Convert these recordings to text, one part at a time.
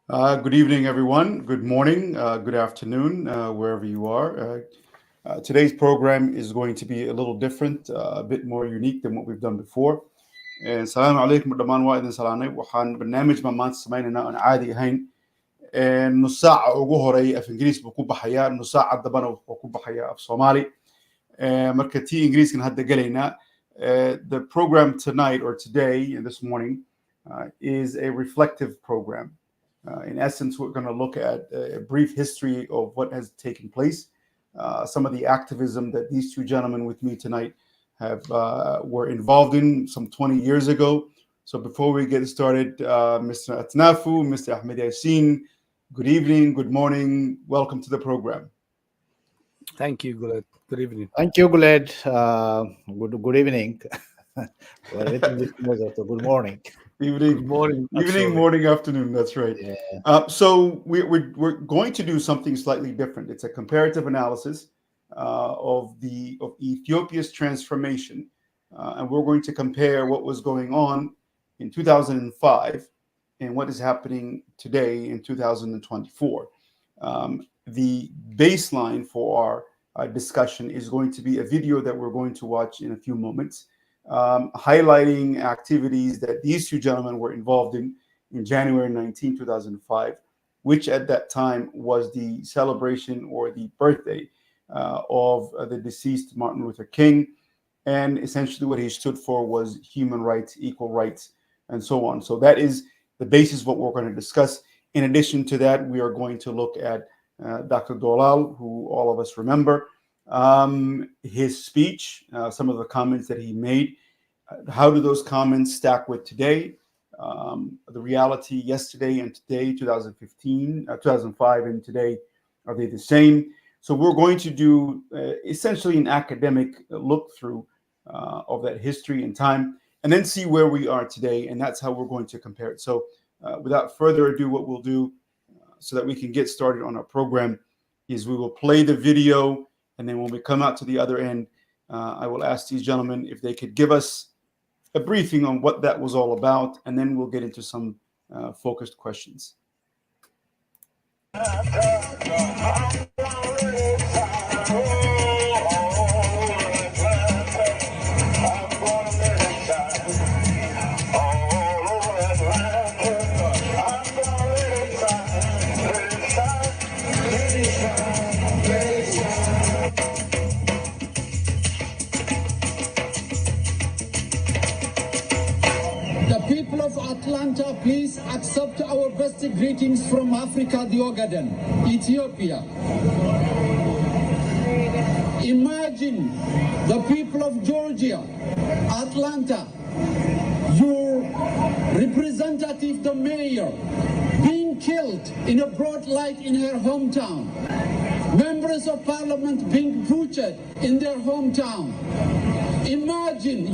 Good evening, everyone. Good morning, good afternoon, wherever you are. Today's program is going to be a little different, a bit more unique than what we've done before. Salaamu calaykum dhammaan waa idin salaanay. Waxaan barnaamijkan maanta samaynaynaa aan caadi ahayn. Nus saaca ugu horeeya af Ingiriis buu ku baxayaa, nus saaca dambana wuxuu ku baxayaa af Soomaali. Marka tii Ingiriiskan hadda gelaynaa. The program tonight or today and this morning is a reflective program. In essence, we're going to look at a brief history of what has taken place, some of the activism that these two gentlemen with me tonight were involved in some 20 years ago. So before we get started, Mr. Atnafu, Mr. Ahmed Yassin, good evening, good morning, welcome to the program. Thank you, Guled. Good evening. Thank you, Guled. Good evening. Good morning. Morning, afternoon. That's right. Yeah. So we're going to do something slightly different. It's a comparative analysis of Ethiopia's transformation, and we're going to compare what was going on in 2005 and what is happening today in 2024. The baseline for our discussion is going to be a video that we're going to watch in a few moments. Highlighting activities that these two gentlemen were involved in January 19, 2005, which at that time was the celebration or the birthday of the deceased Martin Luther King. And essentially what he stood for was human rights, equal rights, and so on. So that is the basis of what we're going to discuss. In addition to that, we are going to look at Dr. Doolaal, who all of us remember. His speech, some of the comments that he made, how do those comments stack with today? The reality yesterday and today, 2005 and today, are they the same? So we're going to do essentially an academic look through of that history and time, and then see where we are today, and that's how we're going to compare it. So without further ado, what we'll do so that we can get started on our program is we will play the video. And then when we come out to the other end, I will ask these gentlemen if they could give us a briefing on what that was all about, and then we'll get into some focused questions. Atlanta, please accept our best greetings from Africa, the Ogaden, Ethiopia. Imagine the people of Georgia, Atlanta, your representative, the mayor, being killed in a broad light in her hometown. Members of parliament being butchered in their hometown. Imagine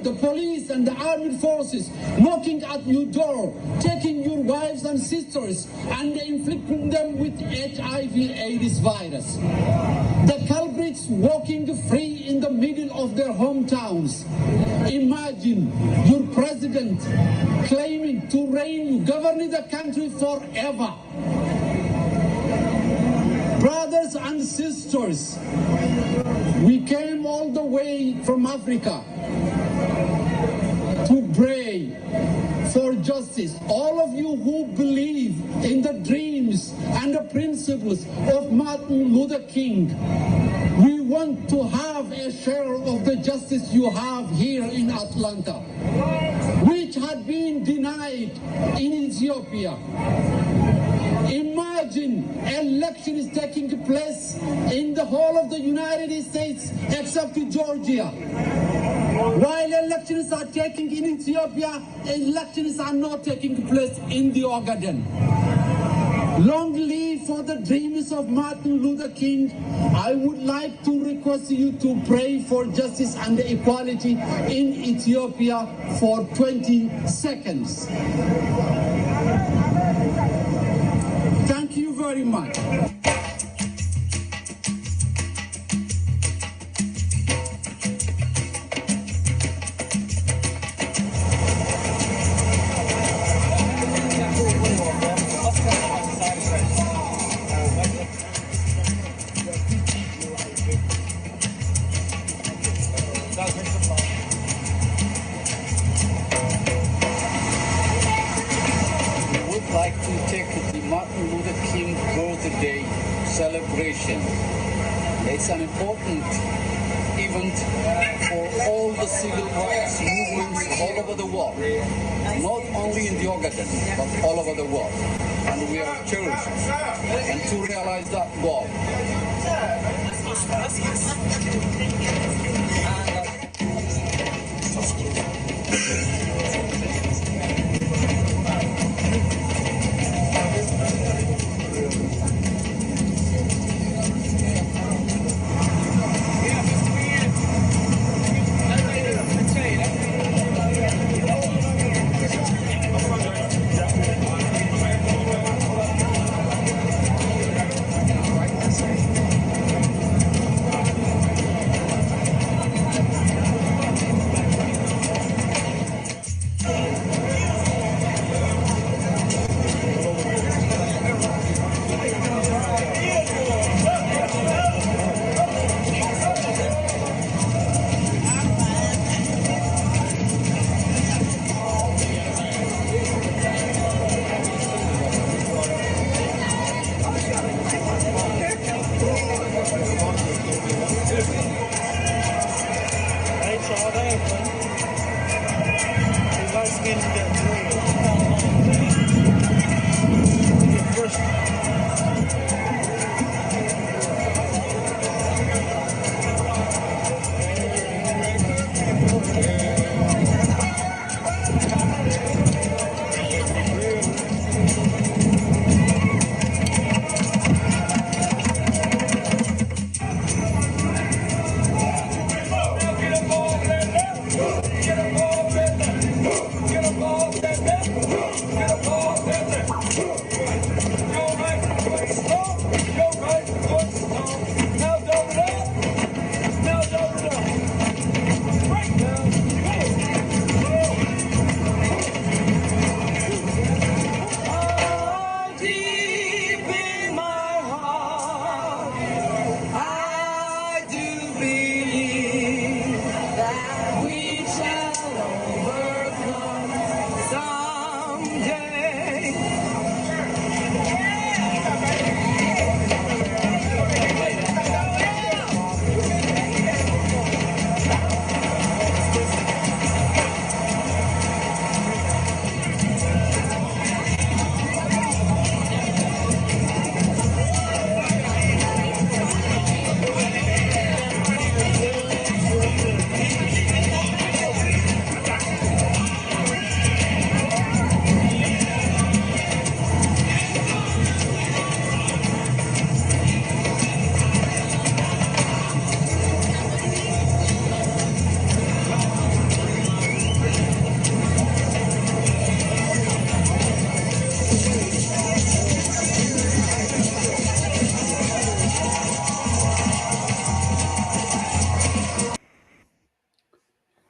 the police and the armed forces knocking at your door, taking your wives and sisters and inflicting them with HIV/AIDS virus. The culprits walking free in the middle of their hometowns. Imagine your president claiming to reign, governing the country forever. Brothers and sisters, we came all the way from Africa to pray for justice. All of you who believe in the dreams and the principles of Martin Luther King, we want to have a share of the justice you have here in Atlanta, which had been denied in Ethiopia. Imagine elections taking place in the whole of the United States except Georgia. While elections are taking in Ethiopia, elections are not taking place in the Ogaden. Long live for the dreams of Martin Luther King. I would like to request you to pray for justice and equality in Ethiopia for 20 seconds. Thank you very much. celebration. It's an important event for all the civil rights movements all over the world, not only in the Ogaden, but all over the world. And we are cherished and to realize that goal.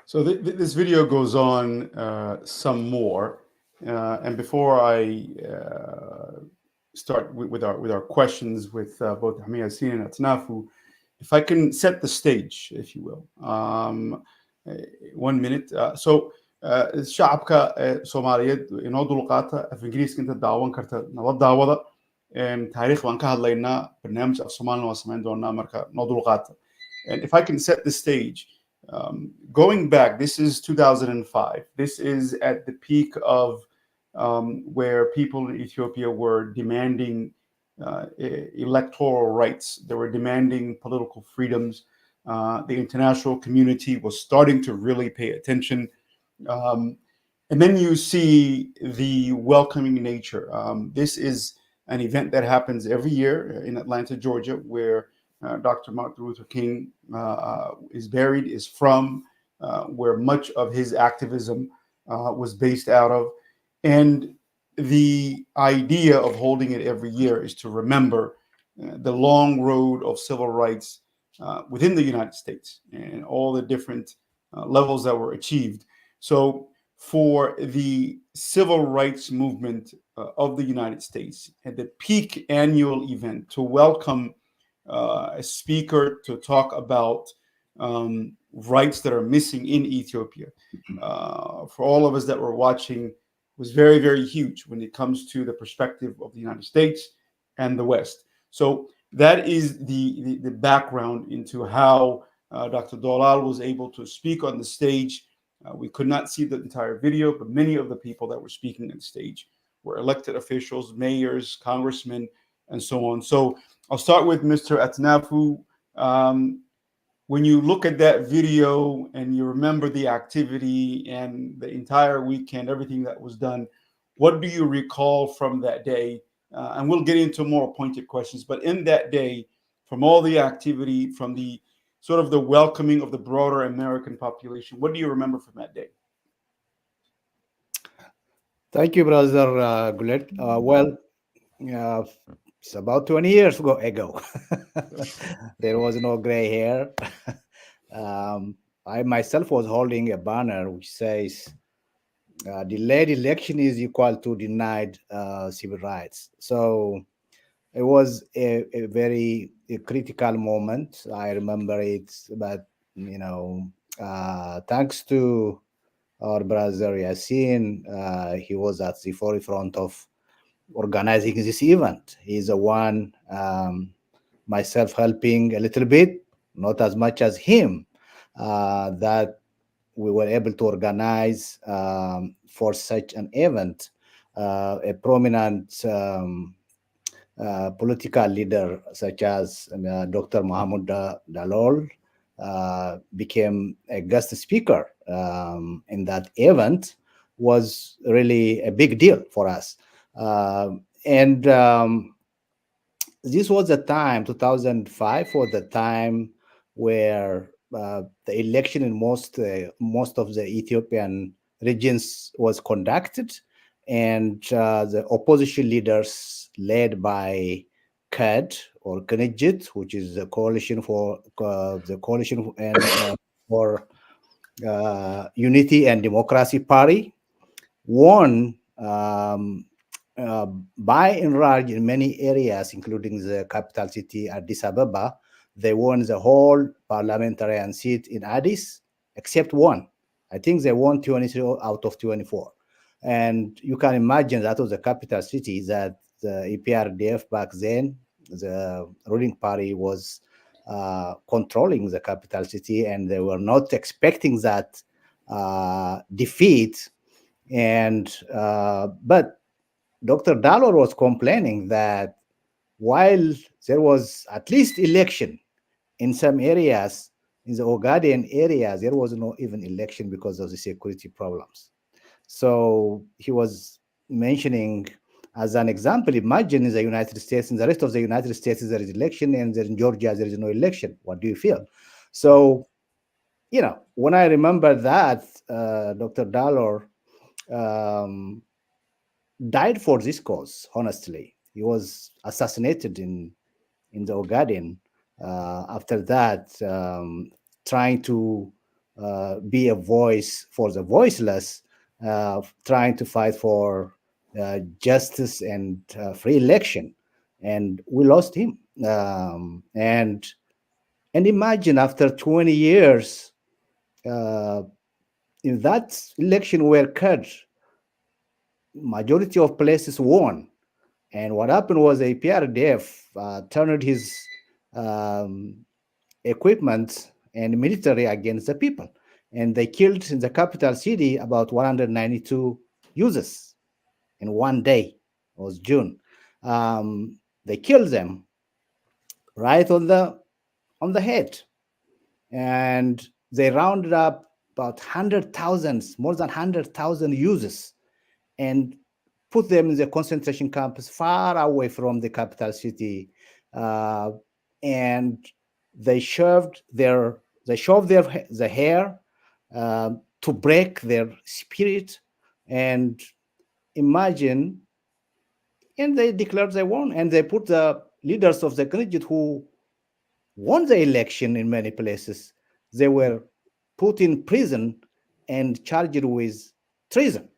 So this video goes on some more, and before I start with our questions with both Hamid Yassin and Atnafu, if I can set the stage, if you will. 1 minute. So shacabka Soomaaliyeed inoo dulqaata af Ingiriiska inta daawan karta nala daawada taariikh waan ka hadlaynaa barnaamij af Soomaalina waan samayn doonaa marka noo dulqaata. And if I can set the stage, going back, this is 2005. This is at the peak of where people in Ethiopia were demanding electoral rights. They were demanding political freedoms. The international community was starting to really pay attention. And then you see the welcoming nature. This is an event that happens every year in Atlanta, Georgia, where Dr. Martin Luther King is buried, is from, where much of his activism was based out of. And the idea of holding it every year is to remember the long road of civil rights within the United States and all the different levels that were achieved. So for the civil rights movement of the United States, at the peak annual event, to welcome a speaker to talk about rights that are missing in Ethiopia, for all of us that were watching, was very, very huge when it comes to the perspective of the United States and the West. So that is the background into how Dr. Doolaal was able to speak on the stage. We could not see the entire video, but many of the people that were speaking on stage were elected officials, mayors, congressmen, and so on. So I'll start with Mr. Atnafu. When you look at that video and you remember the activity and the entire weekend, everything that was done, what do you recall from that day? And we'll get into more pointed questions, but in that day, from all the activity, from the sort of the welcoming of the broader American population, what do you remember from that day? Thank you, Brother Gulet. It's about 20 years ago. There was no gray hair. I myself was holding a banner which says, delayed election is equal to denied civil rights. So it was a very critical moment. I remember it, but thanks to our brother Yasin, he was at the forefront of organizing this event. He's the one, myself helping a little bit, not as much as him, that we were able to organize for such an event. A prominent political leader such as Dr. Mohammed Dalol became a guest speaker in that event. Was really a big deal for us. And this was the time, 2005, was the time where the election in most of the Ethiopian regions was conducted, and the opposition leaders led by KAD or Knijit, which is the coalition for for Unity and Democracy Party, won by and large in many areas, including the capital city Addis Ababa. They won the whole parliamentarian seat in Addis, except one. I think they won 23 out of 24. And you can imagine that was the capital city, that the EPRDF back then, the ruling party, was controlling the capital city, and they were not expecting that defeat. And but Dr. Dalor was complaining that while there was at least election in some areas, in the Ogaden area, there was no even election because of the security problems. So he was mentioning, as an example, imagine in the United States, in the rest of the United States, there is election, and in Georgia, there is no election. What do you feel? So, when I remember that, Dr. Dalor died for this cause. Honestly, he was assassinated in the Ogaden. After that, trying to be a voice for the voiceless, trying to fight for justice and free election, and we lost him. And imagine after 20 years, in that election were cut, majority of places won. And what happened was a PRDF turned his equipment and military against the people. And they killed in the capital city about 192 users in one day. It was June. They killed them right on the head. And they rounded up about 100,000, more than 100,000 users, and put them in the concentration camps far away from the capital city, and they shoved the hair to break their spirit. And imagine, and they declared they won, and they put the leaders of the Knijit who won the election in many places, they were put in prison and charged with treason.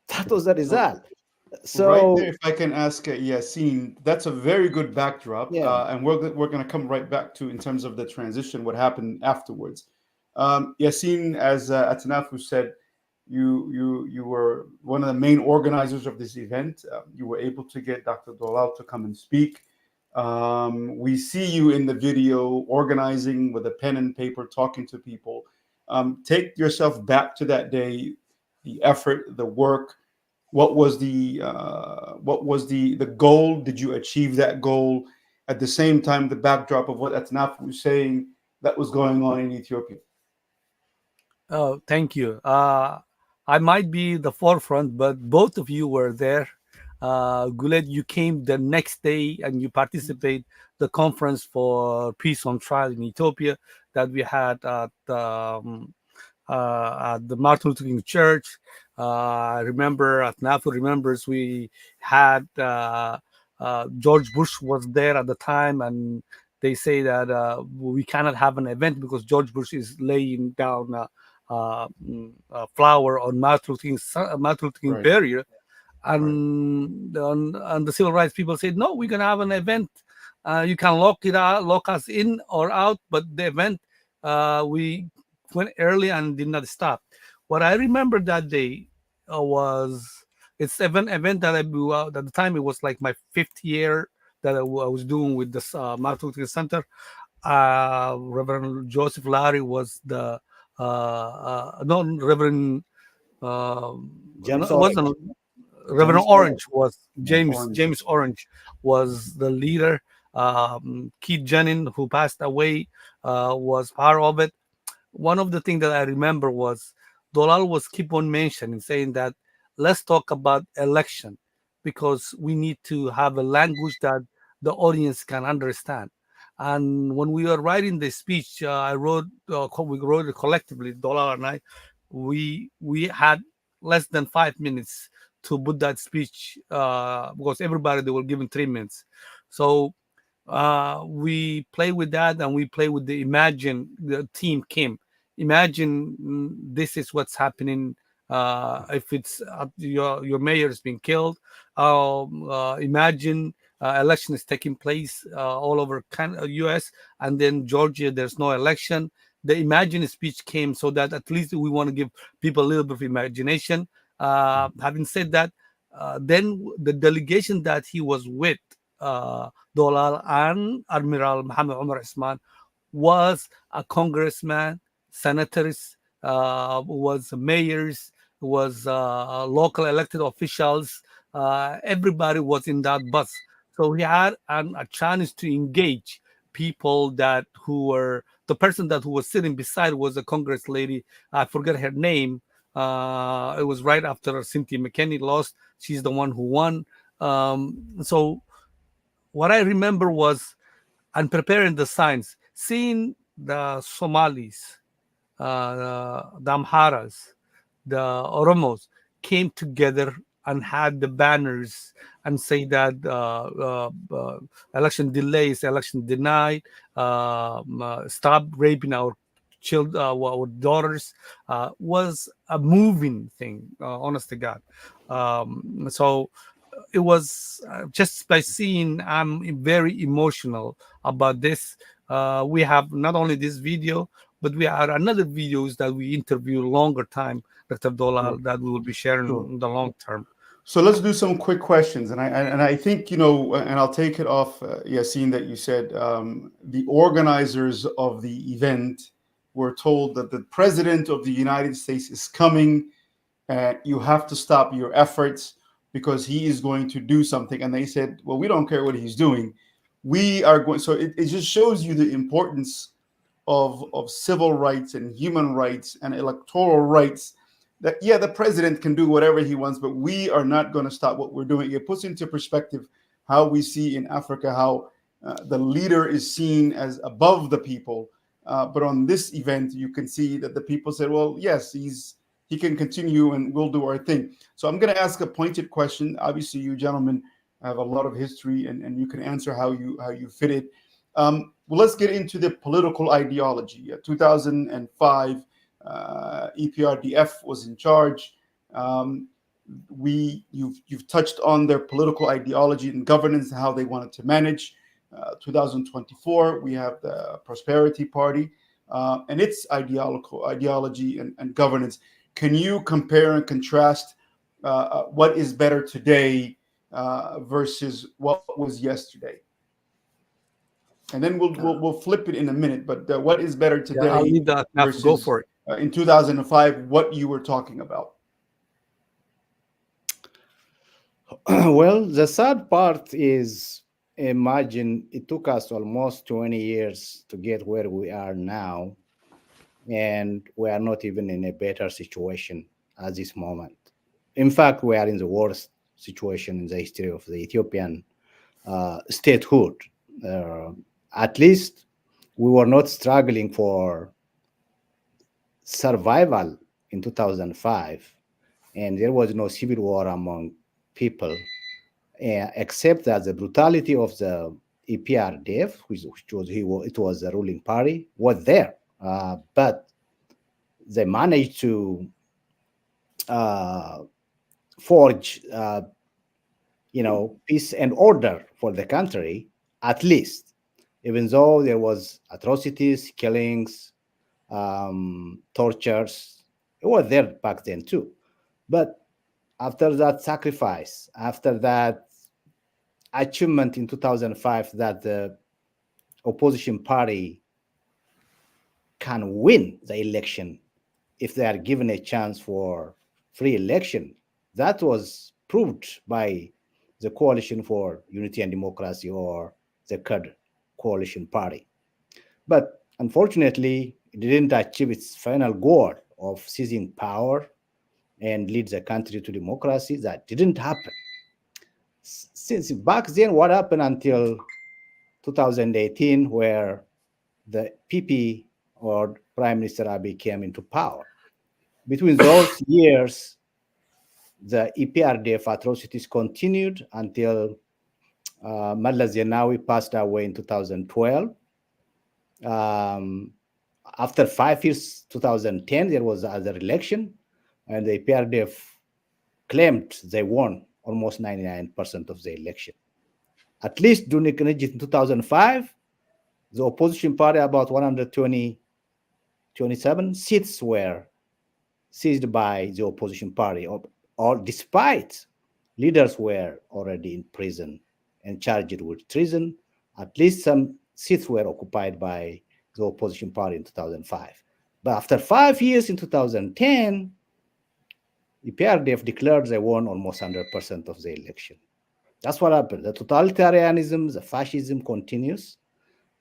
That was the result. So, right there, if I can ask Yasin, that's a very good backdrop. Yeah. And we're going to come right back to, in terms of the transition, what happened afterwards. Yasin, as Atanafu said, you were one of the main organizers of this event. You were able to get Dr. Doolaal to come and speak. We see you in the video organizing with a pen and paper, talking to people. Take yourself back to that day, the effort, the work. What was the goal? Did you achieve that goal? At the same time, the backdrop of what Atnaf was saying that was going on in Ethiopia. Oh, thank you. I might be the forefront, but both of you were there. Guled, you came the next day and you participate the conference for peace on trial in Ethiopia that we had at the Martin Luther King Church. I remember at NAFU remembers we had George Bush was there at the time, and they say that we cannot have an event because George Bush is laying down flower on Martin Luther King barrier. And the civil rights people said, no, we're going to have an event. You can lock us in or out, but the event, we went early and did not stop. What I remember that day was it's an event that I blew out. At the time, it was like my 5th year that I was doing with this Martin Luther King Center. Reverend Joseph Larry was the no, Reverend wasn't Reverend Orange was James Orange was the leader. Keith Jennings, who passed away, was part of it. One of the things that I remember was Doolaal was keep on mentioning, saying that let's talk about election because we need to have a language that the audience can understand. And when we were writing the speech, we wrote it collectively, Doolaal and I. We had less than 5 minutes to put that speech because everybody they were given 3 minutes. So we play with that, and we play with the imagine. The team came. Imagine this is what's happening if it's your mayor is being killed. Imagine election is taking place all over U.S. and then Georgia. There's no election. The imagine speech came so that at least we want to give people a little bit of imagination. Having said that, then the delegation that he was with, Doolaal and Admiral Mohammed Omar Isman, was a congressman, senators, was mayors, was local elected officials. Everybody was in that bus. So he had a chance to engage people who were the person who was sitting beside was a Congress lady. I forget her name. It was right after Cynthia McKinney lost. She's the one who won. So what I remember was, and preparing the signs, seeing the Somalis, the Amharas, the Oromos came together and had the banners and say that election delays, election denied, stop raping our children, our daughters, was a moving thing, honest to God. So it was just by seeing, I'm very emotional about this. We have not only this video, but we have another videos that we interview longer time, Dr. Doolaal, that we will be sharing in the long term. So let's do some quick questions, and I think and I'll take it off, Yassine, that you said the organizers of the event were told that the president of the United States is coming, and you have to stop your efforts because he is going to do something. And they said, well, we don't care what he's doing. We are going. So it just shows you the importance of civil rights and human rights and electoral rights. That, yeah, the president can do whatever he wants, but we are not going to stop what we're doing. It puts into perspective how we see in Africa how the leader is seen as above the people. But on this event, you can see that the people said, well, yes, he can continue and we'll do our thing. So I'm going to ask a pointed question. Obviously, you gentlemen have a lot of history and you can answer how you fit it. Well, let's get into the political ideology. 2005, EPRDF was in charge. You've touched on their political ideology and governance and how they wanted to manage. 2024, we have the Prosperity Party and its ideology and governance. Can you compare and contrast what is better today versus what was yesterday? And then we'll flip it in a minute. But what is better today I'll leave that. versus Go for it. In 2005? What you were talking about? Well, the sad part is, imagine it took us almost 20 years to get where we are now, and we are not even in a better situation at this moment. In fact, we are in the worst situation in the history of the Ethiopian statehood. At least we were not struggling for survival in 2005, and there was no civil war among people, except that the brutality of the EPRDF, it was the ruling party, was there. But they managed to forge, peace and order for the country, at least, even though there was atrocities, killings, tortures. It was there back then too. But after that sacrifice, after that achievement in 2005, that the opposition party can win the election if they are given a chance for free election, that was proved by the Coalition for Unity and Democracy, or the CUD coalition party. But unfortunately, it didn't achieve its final goal of seizing power and lead the country to democracy. That didn't happen. Since back then, what happened until 2018, where the PP, or Prime Minister Abiy, came into power. Between those years, the EPRDF atrocities continued until Meles Zenawi passed away in 2012. After 5 years, 2010, there was another election, and the EPRDF claimed they won almost 99% of the election. At least during in 2005, the opposition party, about 127 seats were seized by the opposition party, or despite leaders were already in prison and charged with treason. At least some seats were occupied by the opposition party in 2005. But after 5 years, in 2010, the PRDF declared they won almost 100% of the election. That's what happened. The totalitarianism, the fascism continues.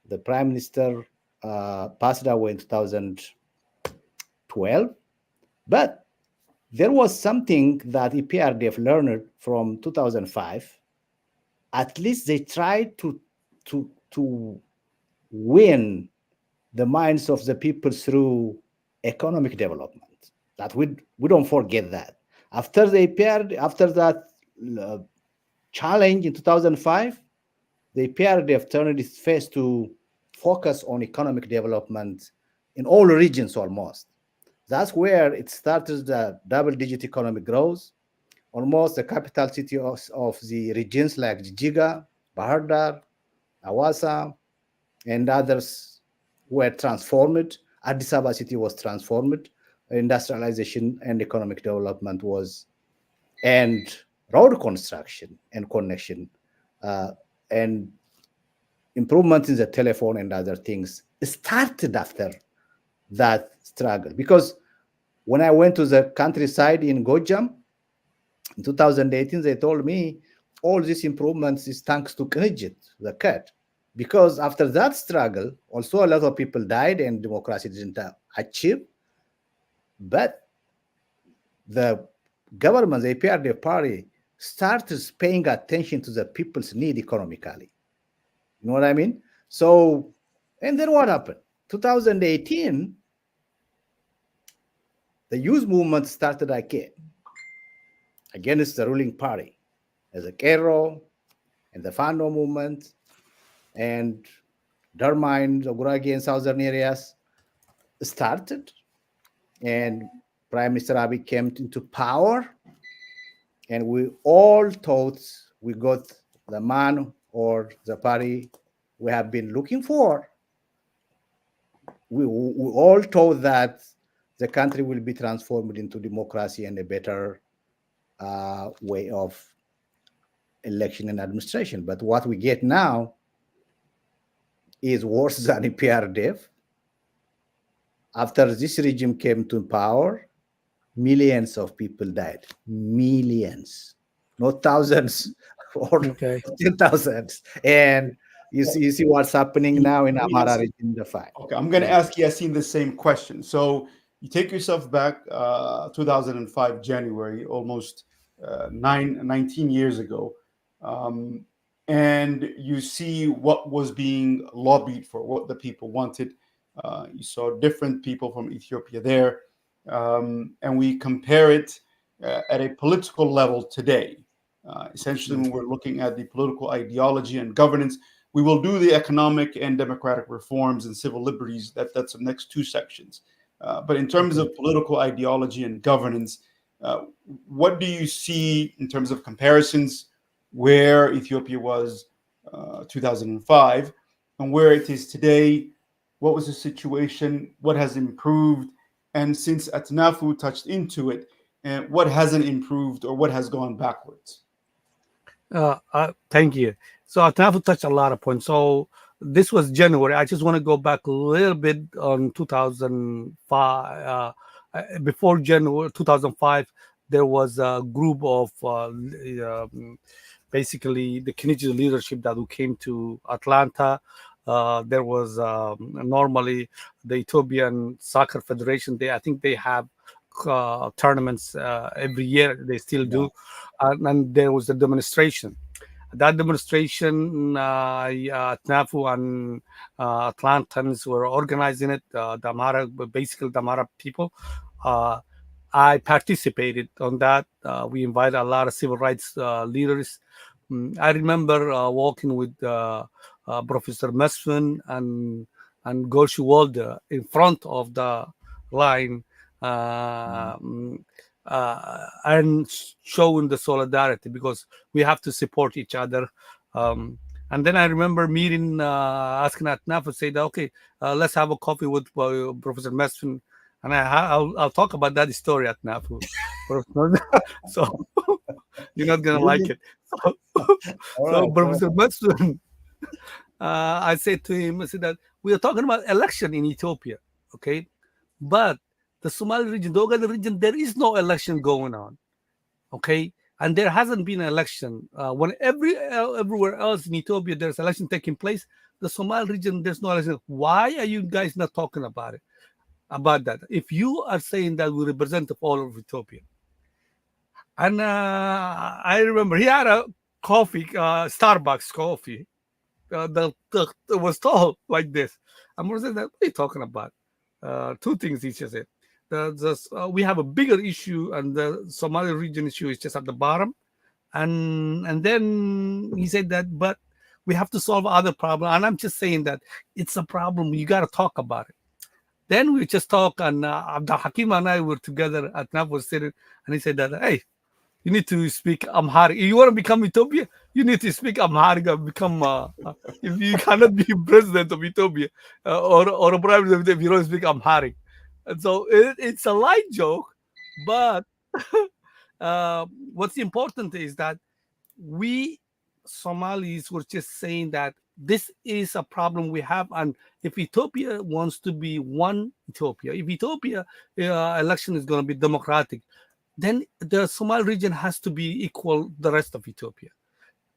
The prime minister passed away in 2012. But there was something that EPRDF learned from 2005. At least they tried to win the minds of the people through economic development. That we don't forget that. After that challenge in 2005, the EPRDF turned its face to focus on economic development in all regions almost. That's where it started the double-digit economic growth. Almost the capital city of the regions like Jijiga, Bahar Dar, Awasa, and others were transformed. Addis Ababa city was transformed. Industrialization and economic development was, and road construction and connection, and improvement in the telephone and other things started after that struggle. Because when I went to the countryside in Gojam in 2018, they told me all these improvements is thanks to Knijit, the cat. Because after that struggle, also a lot of people died and democracy didn't achieve. But the government, the APRD party, started paying attention to the people's need economically. You know what I mean? So, and then what happened? 2018, the youth movement started again against the ruling party, as a Kero and the Fano movement and Darmine, the Guragi and southern areas started, and Prime Minister Abiy came into power, and we all thought we got the man or the party we have been looking for. We all thought that the country will be transformed into democracy and a better way of election and administration. But what we get now is worse than PRDF. After this regime came to power, millions of people died. Millions, not thousands or 10,000s. And you see what's happening now in Amhara region, the fight. Okay, I'm going to ask Yasin the same question. So you take yourself back 2005 January, almost 19 years ago, and you see what was being lobbied for, what the people wanted. You saw different people from Ethiopia there, and we compare it at a political level today. Essentially, when we're looking at the political ideology and governance, we will do the economic and democratic reforms and civil liberties. That's the next two sections. But in terms of political ideology and governance, what do you see in terms of comparisons where Ethiopia was 2005 and where it is today? What was the situation? What has improved? And since Atnafu touched into it, what hasn't improved or what has gone backwards? Thank you. So Atnafu touched a lot of points. So this was January. I just want to go back a little bit on 2005. Before January 2005, there was a group of basically the Kenyan leadership that who came to Atlanta. There was normally the Ethiopian Soccer Federation. I think they have tournaments every year. They still do. And there was a demonstration. That demonstration, Atnafu and Atlantans were organizing it. Basically the Amhara people. I participated on that. We invited a lot of civil rights leaders. I remember walking with Professor Mesfin and Gorshu Walder in front of the line and showing the solidarity, because we have to support each other. And then I remember meeting, asking Atnafu, say that, okay, let's have a coffee with Professor Mesfin. And I'll talk about that story at Atnafu. So you're not going to like it. So Professor Mesfin, I said to him, I said that we are talking about election in Ethiopia, okay? But the Somali region, the Ogaden region, there is no election going on, okay? And there hasn't been an election. When everywhere else in Ethiopia there's election taking place, the Somali region, there's no election. Why are you guys not talking about it? About that? If you are saying that we represent the whole of Ethiopia. And I remember he had a coffee, Starbucks coffee. That was tall like this. I'm going to say that, what are you talking about? Two things he just said. We have a bigger issue, and the Somali region issue is just at the bottom. And then he said that, but we have to solve other problems. And I'm just saying that it's a problem. You got to talk about it. Then we just talk, and Abdul Hakim and I were together at Atnafu was sitting, and he said that, hey, you need to speak Amharic. If you want to become Ethiopia, you need to speak Amharic. If you cannot be president of Ethiopia or a prime minister if you don't speak Amharic. And so it's a light joke, but what's important is that we Somalis were just saying that this is a problem we have, and if Ethiopia wants to be one Ethiopia, if Ethiopia election is going to be democratic, then the Somali region has to be equal the rest of Ethiopia.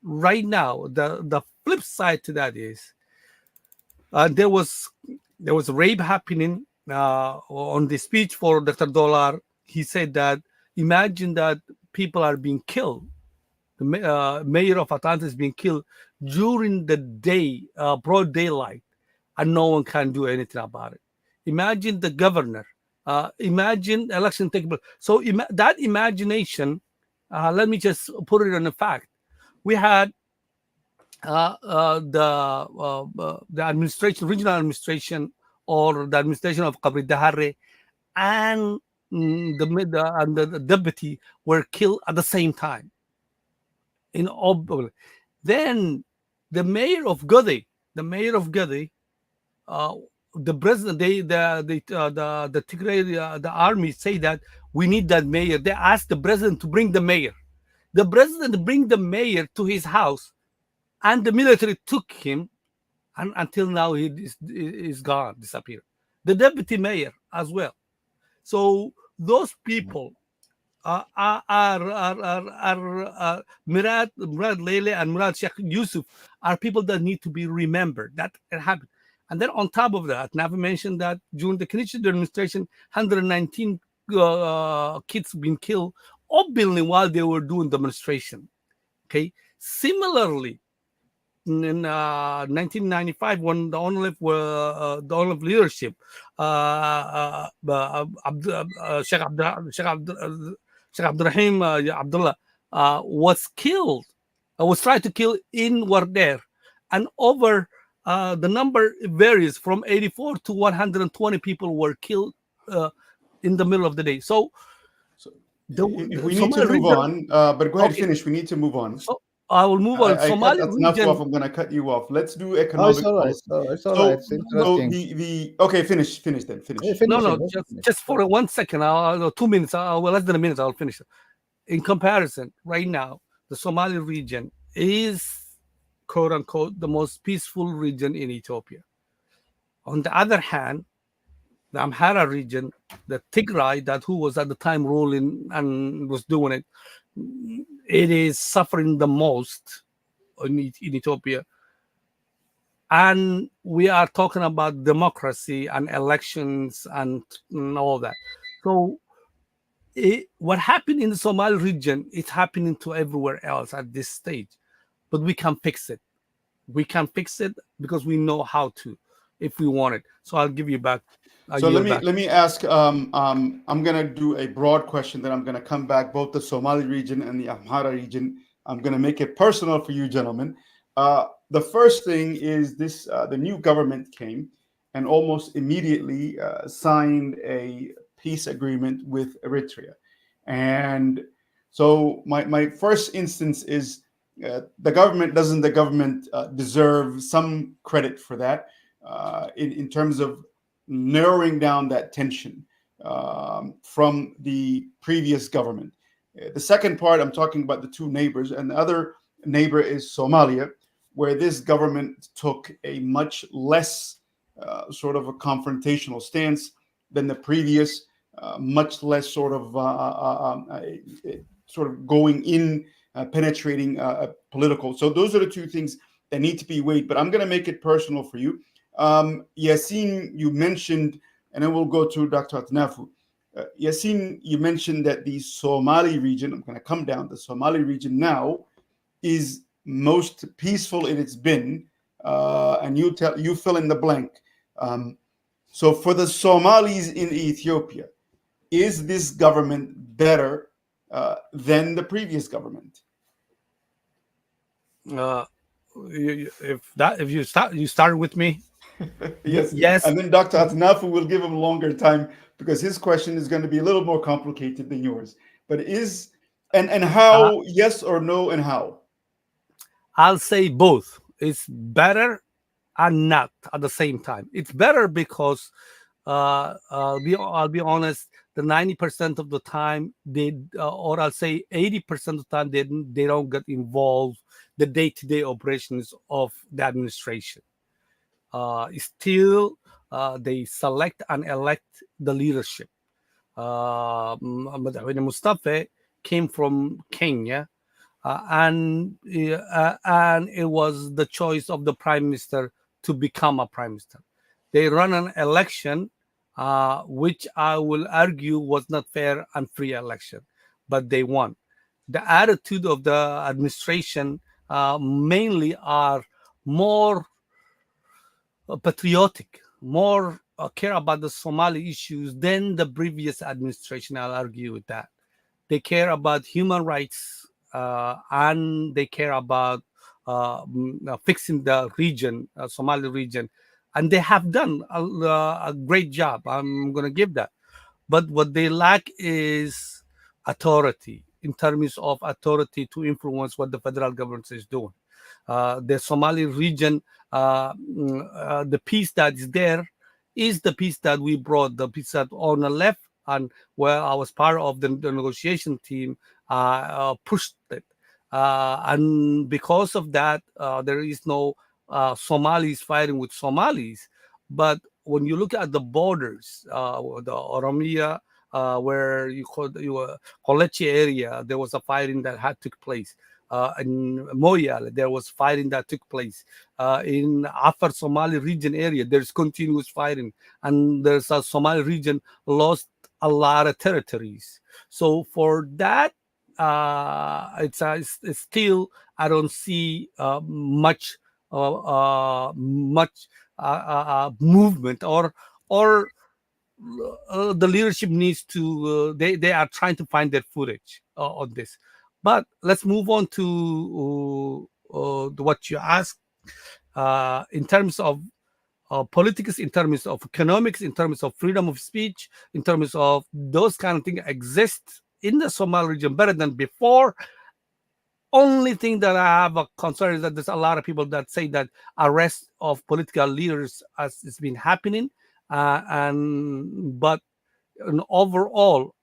Right now, the flip side to that is there was rape happening on the speech for Dr. Doolaal. He said that imagine that people are being killed. The mayor of Atlanta is being killed during the day, broad daylight, and no one can do anything about it. Imagine the governor. Imagine election taking place. So that imagination, let me just put it in a fact. We had the administration, regional administration, or the administration of Qabri Dahare, and the deputy were killed at the same time. Then the mayor of Gode, the president, the Tigray, the army say that we need that mayor. They asked the president to bring the mayor. The president bring the mayor to his house, and the military took him and until now he is gone, disappeared. The deputy mayor as well. So those people Murad Lele and Murad Sheikh Yusuf are people that need to be remembered. That it happened. And then on top of that, Navi mentioned that during the Kenichi administration, 119 kids been killed openly while they were doing demonstration. Okay. Similarly, in 1995, when the ONLF leadership, Sheikh Abdurrahim Abdullah was killed, was tried to kill in Warder, and over the number varies from 84 to 120 people were killed in the middle of the day. So we need to move on, but go ahead, finish. We need to move on. So I will move on. Somali region. I'm going to cut you off. Let's do economic. It's all right. It's interesting. Okay, finish then. Finish. Just for 1 second. I'll 2 minutes. Less than a minute. I'll finish. In comparison, right now, the Somali region is, quote unquote, the most peaceful region in Ethiopia. On the other hand, the Amhara region, the Tigray, who was at the time ruling and was doing it, it is suffering the most in Ethiopia. And we are talking about democracy and elections and all that. So what happened in the Somali region is happening to everywhere else at this stage. But we can fix it. We can fix it because we know how to, if we want it. So I'll give you back. So let me ask. I'm going to do a broad question. Then I'm going to come back. Both the Somali region and the Amhara region. I'm going to make it personal for you, gentlemen. The first thing is this: the new government came and almost immediately signed a peace agreement with Eritrea. And so my first instance is the government deserve some credit for that in terms of narrowing down that tension from the previous government. The second part, I'm talking about the two neighbors, and the other neighbor is Somalia, where this government took a much less sort of a confrontational stance than the previous, much less sort of going in, penetrating political. So those are the two things that need to be weighed. But I'm going to make it personal for you. Yassine, you mentioned, and then we'll go to Dr. Atnafu. Yassine, you mentioned that the Somali region, I'm going to come down, the Somali region now is most peaceful it's been, and you fill in the blank. So for the Somalis in Ethiopia, is this government better than the previous government? If you start with me. Yes. And then Dr. Atnafu will give him longer time because his question is going to be a little more complicated than yours. But and how, yes or no, and how? I'll say both. It's better and not at the same time. It's better because I'll be honest, the 90% of the time or I'll say 80% of the time they don't get involved the day-to-day operations of the administration. Still, they select and elect the leadership. Mustafa came from Kenya, and it was the choice of the prime minister to become a prime minister. They run an election, which I will argue was not fair and free election, but they won. The attitude of the administration mainly are more patriotic, more care about the Somali issues than the previous administration. I'll argue with that. They care about human rights and they care about fixing the region, Somali region. And they have done a great job. I'm going to give that. But what they lack is authority, in terms of authority to influence what the federal government is doing. The Somali region, the peace that is there is the peace that we brought, the peace that on the left, and where I was part of the negotiation team, pushed it. And because of that, there is no Somalis fighting with Somalis. But when you look at the borders, the Oromia, where Kolechi area, there was a fighting that had took place. In Moyal, there was fighting that took place. In Afar Somali region area, there's continuous fighting, and there's a Somali region lost a lot of territories. So for that, it's still I don't see much movement, or the leadership needs to they are trying to find their footage on this. But let's move on to what you asked in terms of politics, in terms of economics, in terms of freedom of speech, in terms of those kind of things exist in the Somali region better than before. Only thing that I have a concern is that there's a lot of people that say that arrest of political leaders has been happening, but overall,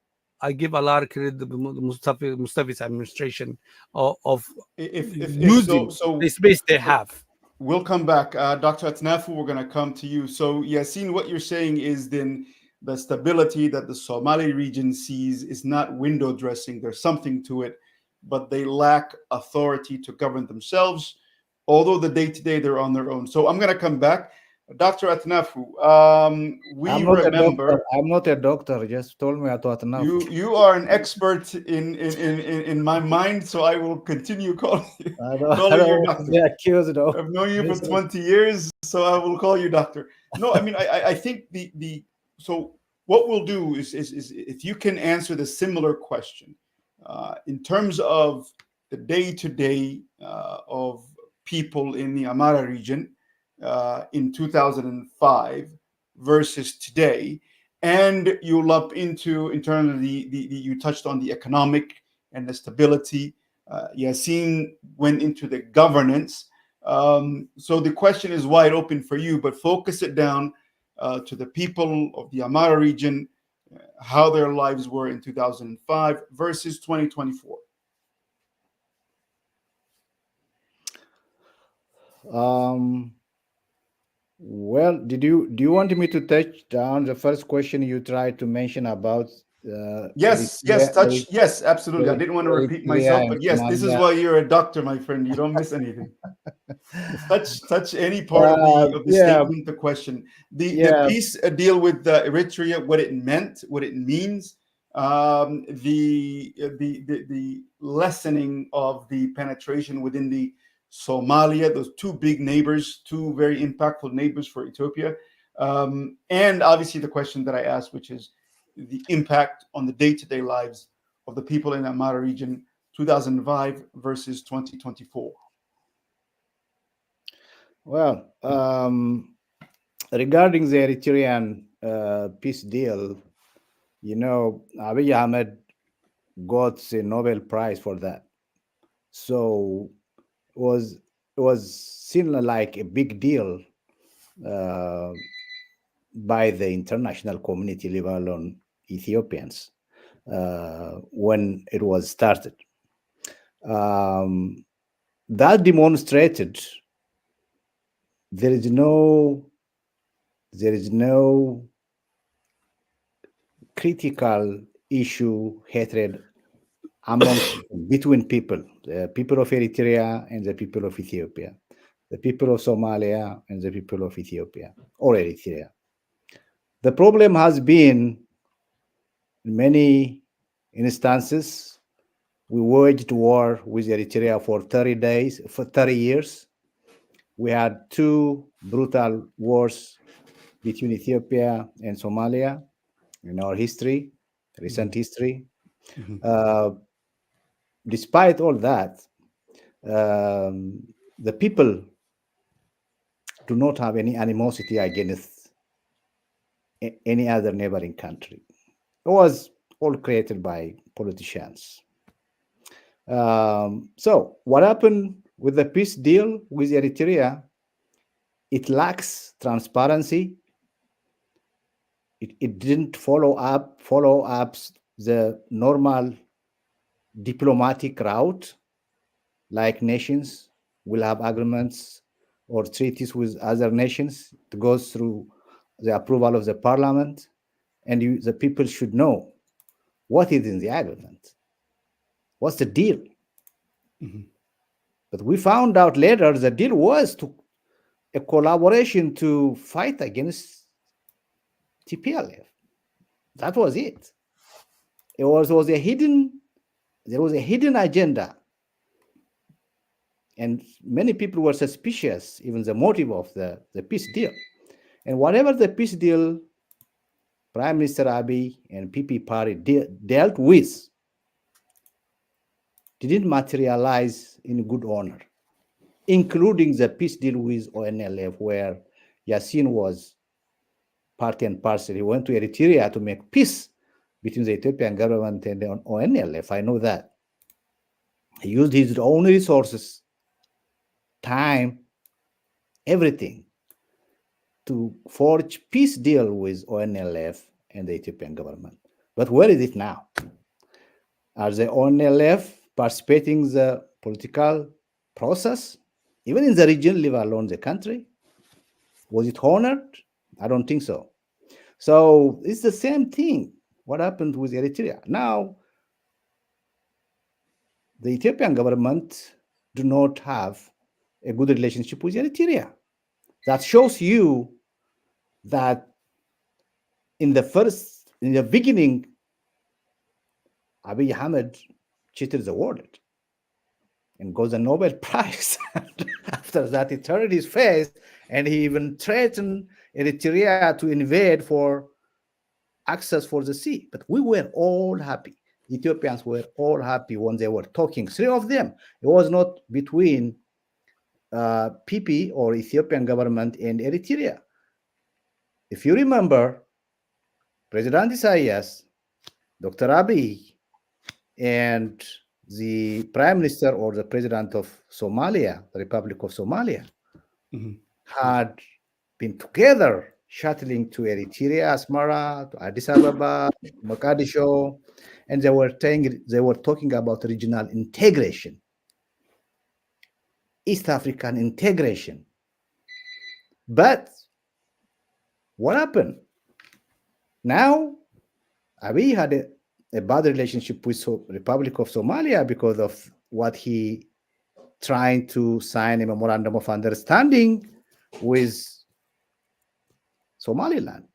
I give a lot of credit to Mustafa's administration of using the space they have. We'll come back. Dr. Atnafu, we're going to come to you. So, Yassine, what you're saying is then the stability that the Somali region sees is not window dressing. There's something to it, but they lack authority to govern themselves, although the day-to-day they're on their own. So I'm going to come back. Dr. Atnafu, I'm not a doctor. Just told me Atnafu. You are an expert in my mind, so I will continue calling you. Your doctor. Accused of. I've known you for 20 years, so I will call you doctor. No, I mean I think so what we'll do is if you can answer the similar question in terms of the day-to-day of people in the Amara region in 2005 versus today, and you lump into in terms of you touched on the economic and the stability. Yassine went into the governance. So the question is wide open for you, but focus it down to the people of the Amara region, how their lives were in 2005 versus 2024. Well, do you want me to touch down the first question you tried to mention about? Yes, absolutely. I didn't want to repeat myself, but yes, this is why you're a doctor, my friend. You don't miss anything. touch any part of the statement, the question. The piece deal with Eritrea, what it meant, what it means, the lessening of the penetration within the Somalia, those two big neighbors, two very impactful neighbors for Ethiopia, and obviously the question that I asked, which is the impact on the day-to-day lives of the people in the Amara region, 2005 versus 2024. Well, regarding the Eritrean peace deal, Abiy Ahmed got the Nobel Prize for that. So it was seen like a big deal by the international community, let alone Ethiopians, when it was started. That demonstrated there is no critical issue, hatred between people, the people of Eritrea and the people of Ethiopia, the people of Somalia and the people of Ethiopia or Eritrea. The problem has been, in many instances, we waged war with Eritrea for 30 years. We had two brutal wars between Ethiopia and Somalia in our history, recent history. Despite all that, the people do not have any animosity against any other neighboring country. It was all created by politicians. So what happened with the peace deal with Eritrea? It lacks transparency. It didn't follow up the normal diplomatic route, like nations will have agreements or treaties with other nations. It goes through the approval of the parliament, and the people should know what is in the agreement. What's the deal? Mhm. But we found out later the deal was a collaboration to fight against TPLF. That was it. There was a hidden agenda. And many people were suspicious, even the motive of the peace deal. And whatever the peace deal Prime Minister Abiy and PP party dealt with didn't materialize in good honor, including the peace deal with ONLF, where Yassin was part and parcel. He went to Eritrea to make peace between the Ethiopian government and the ONLF. I know that. He used his own resources, time, everything to forge peace deal with ONLF and the Ethiopian government. But where is it now? Are the ONLF participating in the political process, even in the region, leave alone the country? Was it honored? I don't think so. So it's the same thing. What happened with Eritrea? Now, the Ethiopian government do not have a good relationship with Eritrea. That shows you that in the beginning, Abiy Ahmed cheated the world and got the Nobel Prize. After that, he turned his face and he even threatened Eritrea to invade for access for the sea. But we were all happy. Ethiopians were all happy when they were talking. Three of them. It was not between PP or Ethiopian government and Eritrea. If you remember, President Isaias, Dr. Abiy, and the Prime Minister or the President of Somalia, the Republic of Somalia, had been together shuttling to Eritrea, Asmara, to Addis Ababa, Mogadishu, and they were talking about regional integration, East African integration. But what happened? Now, Abiy had a bad relationship with Republic of Somalia because of what he trying to sign a memorandum of understanding with Somaliland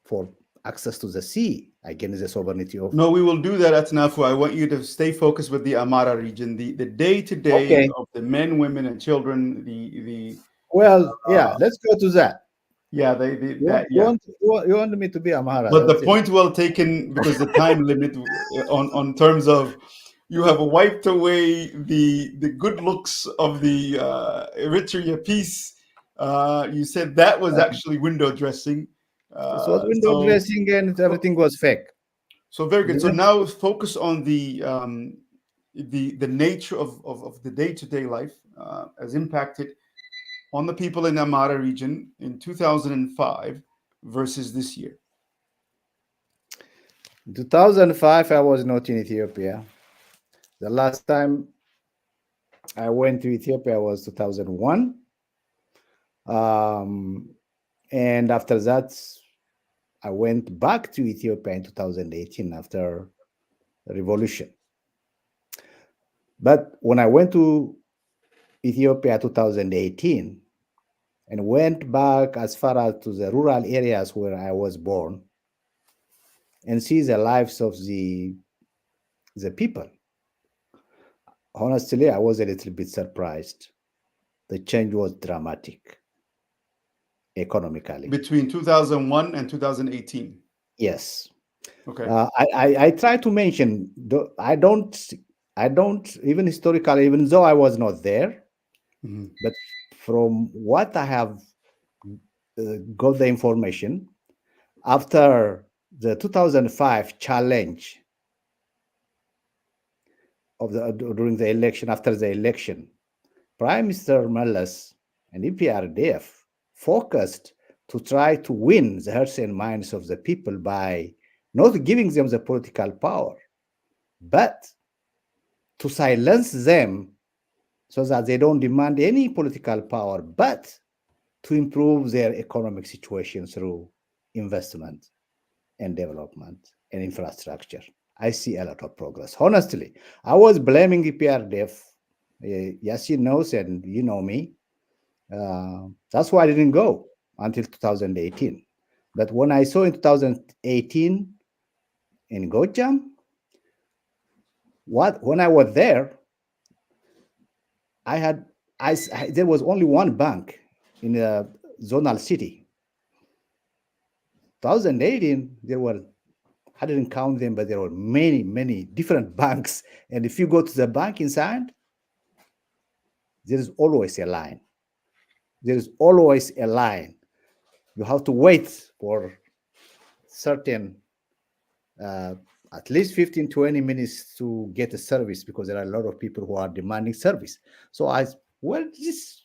for access to the sea against the sovereignty of. No, we will do that at Nafu. I want you to stay focused with the Amara region, the day-to-day of the men, women, and children. Let's go to that. Yeah, You want me to be Amara? But the point well taken, because the time limit on terms of you have wiped away the good looks of the Eritrea peace. You said that was actually window dressing. It was window dressing and everything was fake. So very good. So now focus on the nature of the day-to-day life as impacted on the people in the Amara region in 2005 versus this year. In 2005, I was not in Ethiopia. The last time I went to Ethiopia was 2001. And after that, I went back to Ethiopia in 2018 after the revolution. But when I went to Ethiopia 2018 and went back as far as to the rural areas where I was born and see the lives of the people, honestly, I was a little bit surprised. The change was dramatic economically. Between 2001 and 2018? Yes. Okay. I try to mention, I don't even historically, even though I was not there, but from what I have got the information, after the 2005 challenge during the election, after the election, Prime Minister Meles and EPRDF focused to try to win the hearts and minds of the people by not giving them the political power, but to silence them so that they don't demand any political power, but to improve their economic situation through investment and development and infrastructure. I see a lot of progress. Honestly, I was blaming the PRDF. Yasin knows, and you know me. That's why I didn't go until 2018. But when I saw in 2018 in Gojam, when I was there, there was only one bank in a zonal city. 2018, there were, I didn't count them, but there were many, many different banks. And if you go to the bank inside, there is always a line. There is always a line. You have to wait for certain, at least 15, 20 minutes to get a service, because there are a lot of people who are demanding service. So these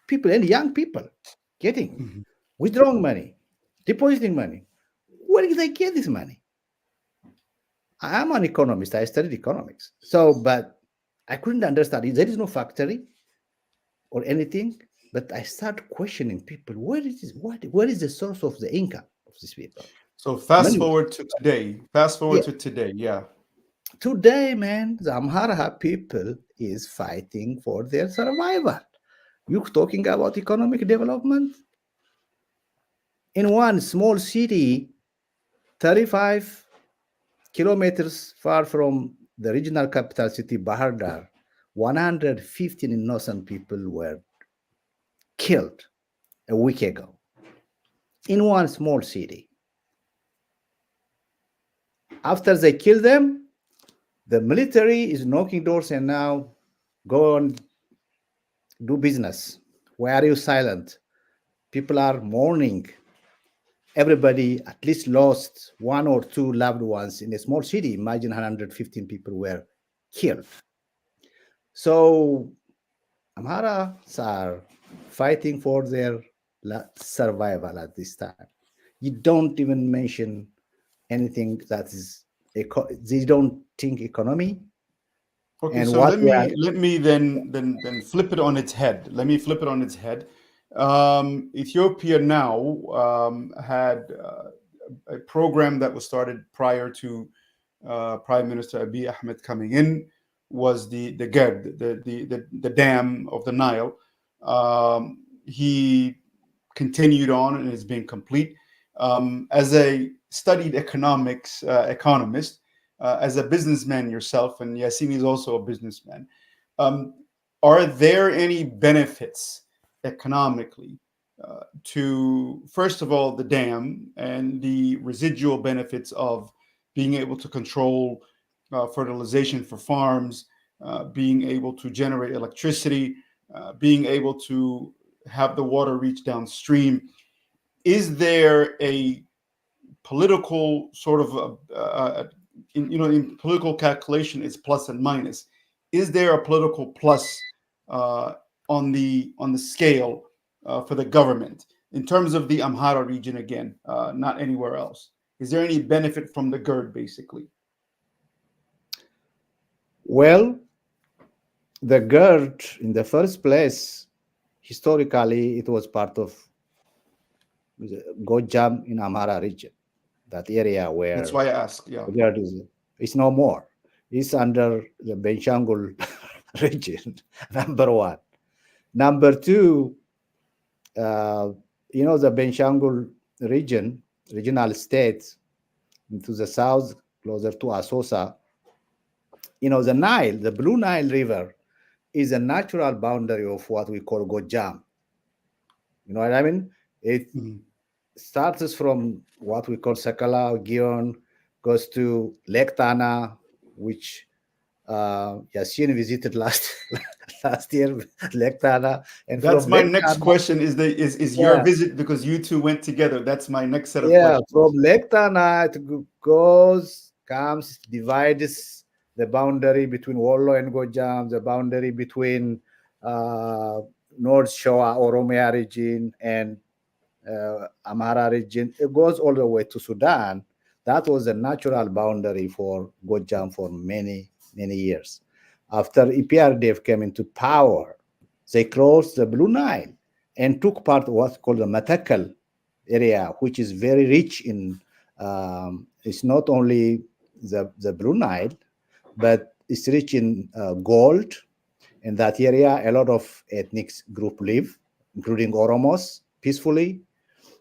people and young people getting withdrawing money, depositing money. Where did they get this money? I'm an economist. I studied economics. But I couldn't understand. There is no factory or anything. But I start questioning people. Where is the source of the income of these people? So fast forward to today. Yeah. Today, man, the Amhara people is fighting for their survival. You're talking about economic development? In one small city, 35 kilometers far from the regional capital city, Bahar Dar, 115 innocent people were killed a week ago in one small city. After they kill them, the military is knocking doors and now go and do business. Why are you silent? People are mourning. Everybody at least lost one or two loved ones in a small city. Imagine 115 people were killed. So Amharas are fighting for their survival at this time. You don't even mention anything that is, they don't think economy. Okay, and so let me then flip it on its head. Let me flip it on its head. Ethiopia now had a program that was started prior to Prime Minister Abiy Ahmed coming in, was the GERD, the dam of the Nile. He continued on and is being complete. As a studied economist, as a businessman yourself, and Yasin is also a businessman, are there any benefits economically to, first of all, the dam and the residual benefits of being able to control fertilization for farms, being able to generate electricity, being able to have the water reach downstream? Is there a political sort of in political calculation, it's plus and minus. Is there a political plus on the scale for the government in terms of the Amhara region again, not anywhere else? Is there any benefit from the GERD, basically? Well, the GERD, in the first place, historically, it was part of Gojam in Amhara region, that area where... That's why I asked, yeah. GERD it's no more. It's under the Benshangul region, number one. Number two, the Benshangul regional states to the south, closer to Asosa, the Nile, the Blue Nile River, is a natural boundary of what we call Gojam. You know what I mean? It starts from what we call Sakala, Gion, goes to Lake Tana, which Yasin visited last year, Lake Tana. And that's my next question: is your visit, because you two went together? That's my next set of questions. From Lake Tana, it comes, divides the boundary between Wollo and Gojam, the boundary between North Shoa, Oromia region, and Amhara region. It goes all the way to Sudan. That was a natural boundary for Gojam for many, many years. after EPRDF came into power, they crossed the Blue Nile and took part of what's called the Matakal area, which is very rich in, it's not only the Blue Nile, but it's rich in gold. In that area, a lot of ethnic groups live, including Oromos, peacefully.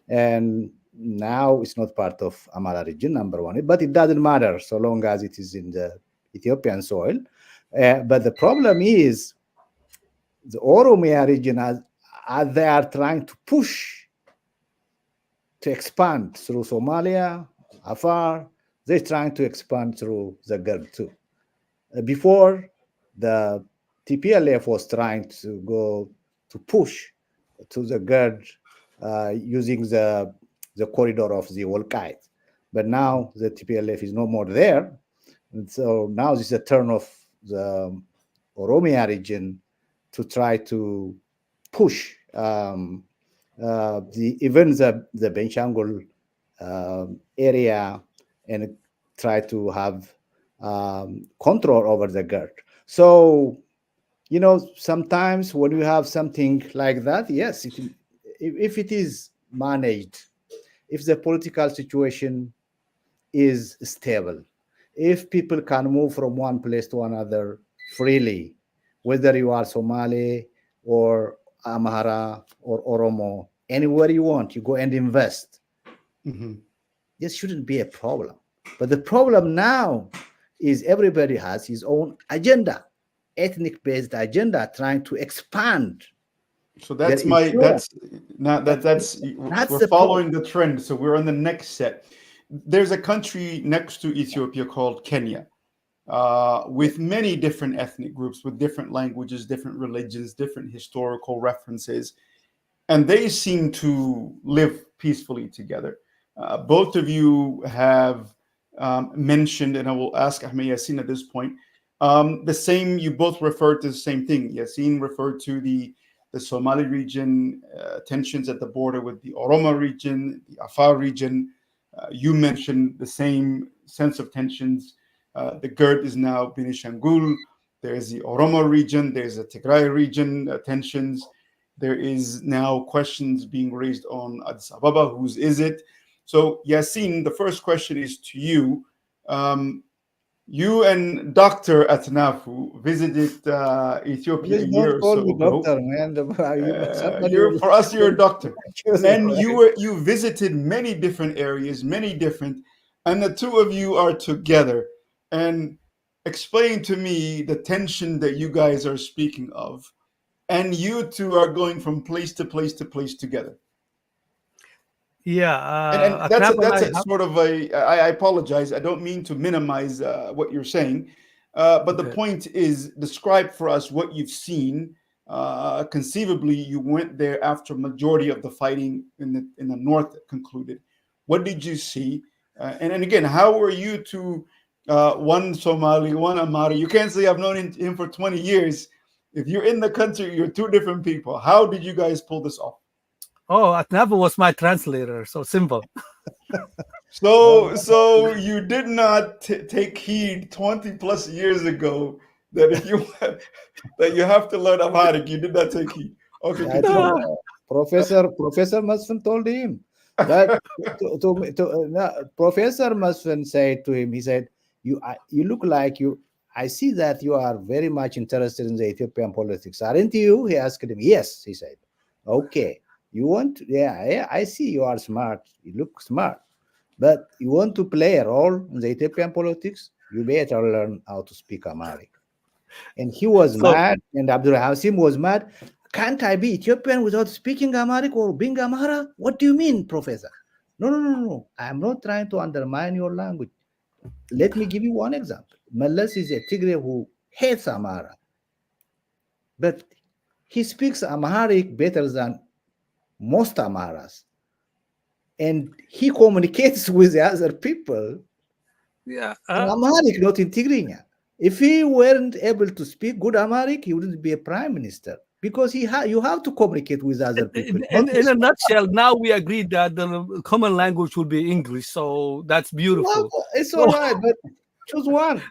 And now it's not part of Amara region, number one. But it doesn't matter so long as it is in the Ethiopian soil. But the problem is the Oromia region, as they are trying to push to expand through Somalia, Afar, they're trying to expand through the Gerd too. Before, the TPLF was trying to go to push to the Gerd using the corridor of the Wolkite. But now the TPLF is no more there. And so now this is a turn of the Oromia region to try to push even the Benshangul area and try to have control over the Gerd. So, you know, sometimes when you have something like that, yes, if it is managed, if the political situation is stable, if people can move from one place to another freely, whether you are Somali or Amhara or Oromo, anywhere you want, you go and invest. This shouldn't be a problem. But the problem now is everybody has his own agenda, ethnic-based agenda, trying to expand. So that's we're following the trend. So we're on the next set. There's a country next to Ethiopia called Kenya, with many different ethnic groups, with different languages, different religions, different historical references, and they seem to live peacefully together. Both of you have mentioned, and I will ask Ahmed Yassin at this point, the same, you both referred to the same thing. Yassin referred to the Somali region, tensions at the border with the Oromo region, the Afar region. You mentioned the same sense of tensions. The Gerd is now Benishangul. There is the Oromo region. There's the Tigray region tensions. There is now questions being raised on Addis Ababa. Whose is it? So Yassin, the first question is to you. You and Dr. Atnafu visited Ethiopia a year or so ago. Doctor, man. For us, you're a doctor. And you visited many different areas, and the two of you are together. And explain to me the tension that you guys are speaking of. And you two are going from place to place to place together. Yeah, and that's sort of I apologize. I don't mean to minimize what you're saying, but the point is, describe for us what you've seen. Conceivably, you went there after majority of the fighting in the north concluded. What did you see? And again, how were you two, one Somali, one Amhara? You can't say I've known him for 20 years. If you're in the country, you're two different people. How did you guys pull this off? Oh, Atnafu was my translator, so simple. So you did not take heed 20 plus years ago that if you that you have to learn Amharic, you did not take heed. Okay, Professor Masfin told him that Professor Masfin said to him, he said, you look like you. I see that you are very much interested in the Ethiopian politics, aren't you? He asked him. Yes, he said. Okay. You want to, yeah, I see you are smart. You look smart. But you want to play a role in the Ethiopian politics, you better learn how to speak Amharic. And he was mad, and Abdul Hasim was mad. Can't I be Ethiopian without speaking Amharic or being Amhara? What do you mean, Professor? No. I'm not trying to undermine your language. Let me give you one example. Meles is a Tigray who hates Amhara. But he speaks Amharic better than most Amharas, and he communicates with the other people in Amharic, not in Tigrinya. If he weren't able to speak good Amharic, he wouldn't be a prime minister, because you have to communicate with other people. In a nutshell, now we agree that the common language will be English, so that's beautiful. Well, it's all right, but choose one.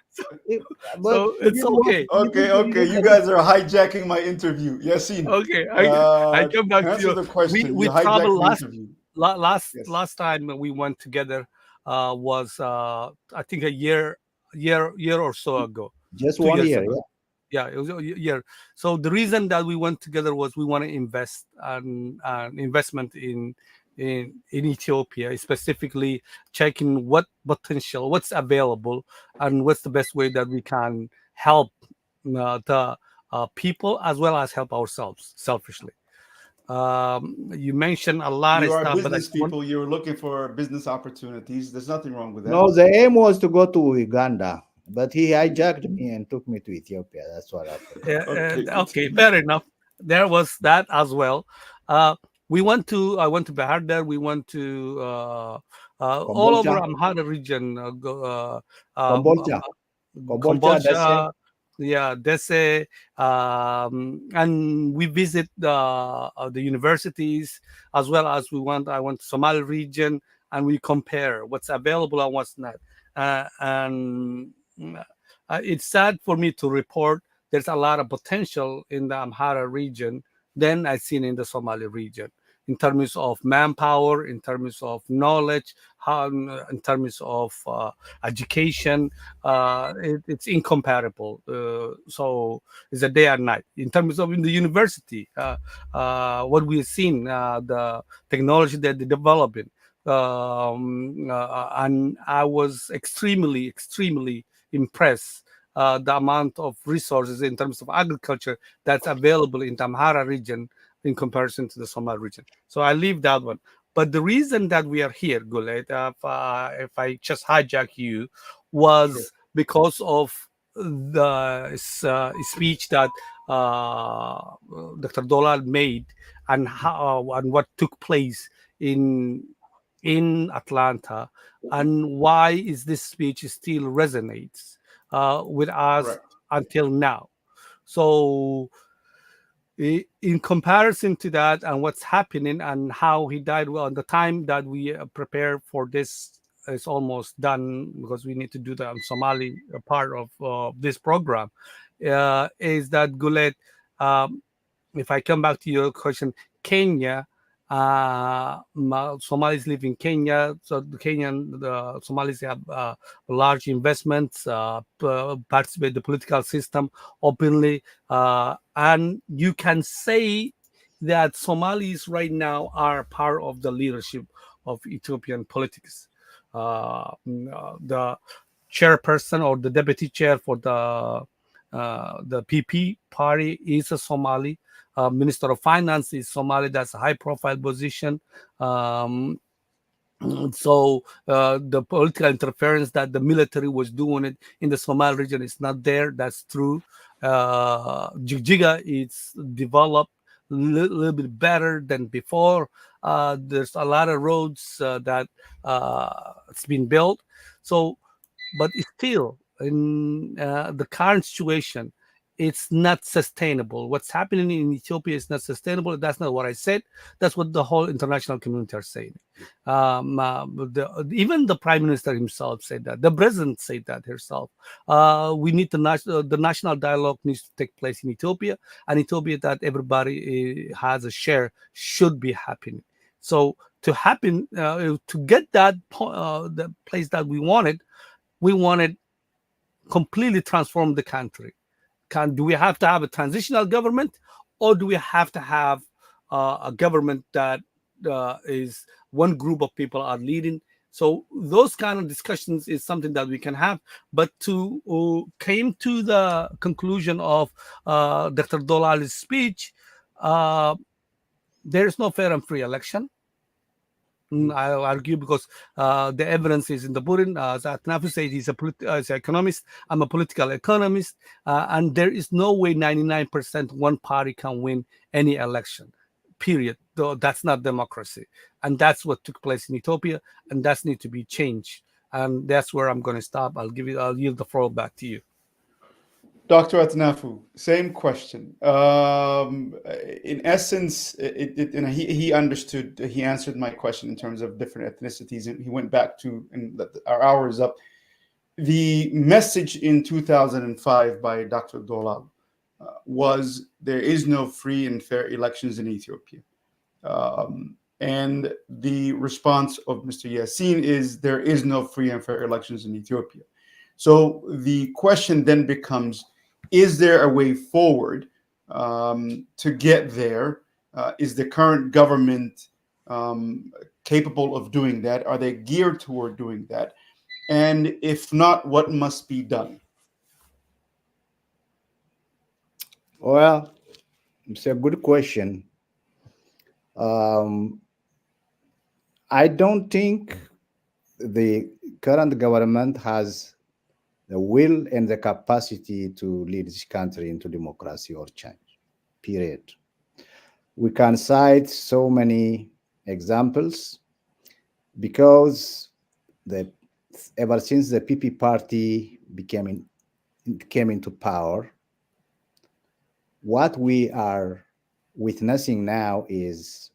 So it's okay. Okay. You guys are hijacking my interview. Yasin, Okay, I come back to answer you. the question. We You hijacked traveled the interview. Yes. last time we went together was I think a year or so ago. Just 2 1 years year, ago. yeah. Yeah, it was a year. So the reason that we went together was we want to invest an investment in Ethiopia, specifically checking what potential, what's available, and what's the best way that we can help the people as well as help ourselves selfishly. You mentioned a lot You of are stuff, but business people. You're looking for business opportunities. There's nothing wrong with that. No, the aim was to go to Uganda, but he hijacked me and took me to Ethiopia. That's what happened. Okay, fair enough. There was that as well. I went to Bahar Dar. We went to all over Amhara region. Kombolcha, Kombolcha, yeah, Dese, and we visit the universities as well as I went to Somali region, and we compare what's available and what's not. And it's sad for me to report there's a lot of potential in the Amhara region than I've seen in the Somali region, in terms of manpower, in terms of knowledge, in terms of education. It's incomparable. So it's a day and night. In terms of in the university, what we've seen, the technology that they're developing. And I was extremely impressed the amount of resources in terms of agriculture that's available in the Amhara region in comparison to the Somali region. So I leave that one. But the reason that we are here, Guled, if I just hijack you, was because of the speech that Dr. Doolaal made and how and what took place in Atlanta, and why is this speech still resonates with us until now. So in comparison to that and what's happening and how he died, well, the time that we prepare for this is almost done, because we need to do the Somali part of this program, is that Guled, if I come back to your question, Kenya, Somalis live in Kenya, so the Somalis have large investments, participate in the political system openly, and you can say that Somalis right now are part of the leadership of Ethiopian politics. The chairperson or the deputy chair for the PP party is a Somali. Minister of Finance is Somali. That's a high-profile position. So the political interference that the military was doing it in the Somali region is not there. That's true. Jigjiga is developed a little bit better than before. There's a lot of roads that it's been built. So, but still, in the current situation, it's not sustainable. What's happening in Ethiopia is not sustainable. That's not what I said. That's what the whole international community are saying. Even the prime minister himself said that. The president said that herself. We need the national dialogue needs to take place in Ethiopia, and Ethiopia that everybody has a share should be happening. So to happen, to get that the place that we wanted completely transform the country. Do we have to have a transitional government, or do we have to have a government that is one group of people are leading? So those kind of discussions is something that we can have. But to came to the conclusion of Dr. Doolaal's speech, there is no fair and free election. I'll argue because the evidence is in the Burin. As Atnafu said, he's an economist. I'm a political economist. And there is no way 99% one party can win any election, period. Though that's not democracy. And that's what took place in Ethiopia, and that's need to be changed. And that's where I'm going to stop. I'll yield the floor back to you. Dr. Atnafu, same question. In essence, he understood, he answered my question in terms of different ethnicities, and he went back to, and our hour is up. the message in 2005 by Dr. Doolaal was there is no free and fair elections in Ethiopia. And the response of Mr. Yassin is there is no free and fair elections in Ethiopia. So the question then becomes, is there a way forward to get there? Is the current government capable of doing that? Are they geared toward doing that? And if not, what must be done? Well, it's a good question. I don't think the current government has the will and the capacity to lead this country into democracy or change, period. We can cite so many examples because ever since the PP party came into power, what we are witnessing now is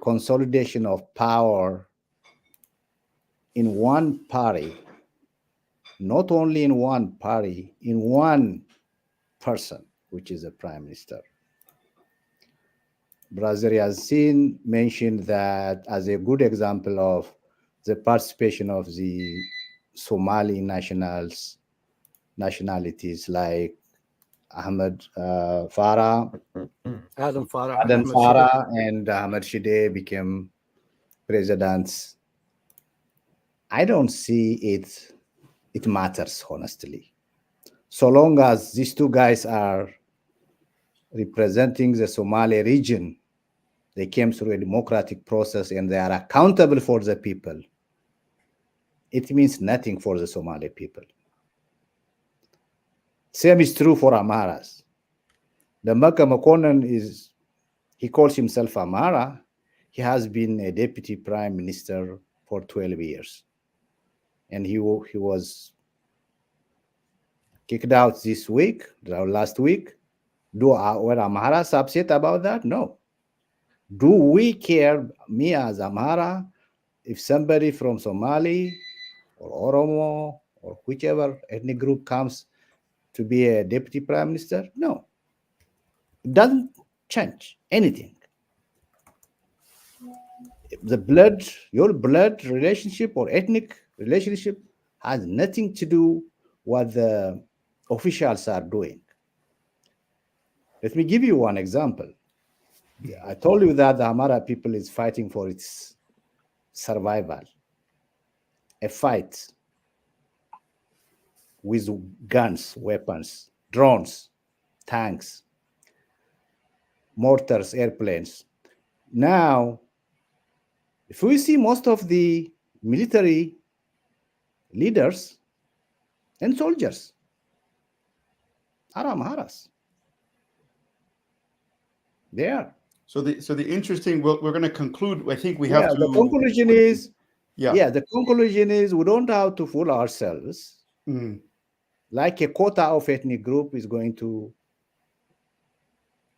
consolidation of power in one party, not only in one party, in one person, which is the prime minister. Brother Yassin mentioned that as a good example of the participation of the Somali nationalities like Ahmed Farah, Adam Farah, and Ahmed Shide became presidents. I don't see it matters, honestly. So long as these two guys are representing the Somali region, they came through a democratic process and they are accountable for the people, it means nothing for the Somali people. Same is true for Amaras. The Maka Makonnen he calls himself Amara. He has been a deputy prime minister for 12 years. And he was kicked out this week, last week. Were Amaras upset about that? No. Do we care, me as Amara, if somebody from Somali or Oromo or whichever ethnic group comes to be a deputy prime minister? No. It doesn't change anything. Your blood relationship or ethnic relationship has nothing to do what the officials are doing. Let me give you one example. I told you that the Amara people is fighting for its survival. A fight with guns, weapons, drones, tanks, mortars, airplanes. Now, if we see most of the military leaders and soldiers are Amharas. They are. So the interesting. Well, we're going to conclude. I think we have to. The conclusion is. The conclusion is we don't have to fool ourselves. Mm. Like a quota of ethnic group is going to.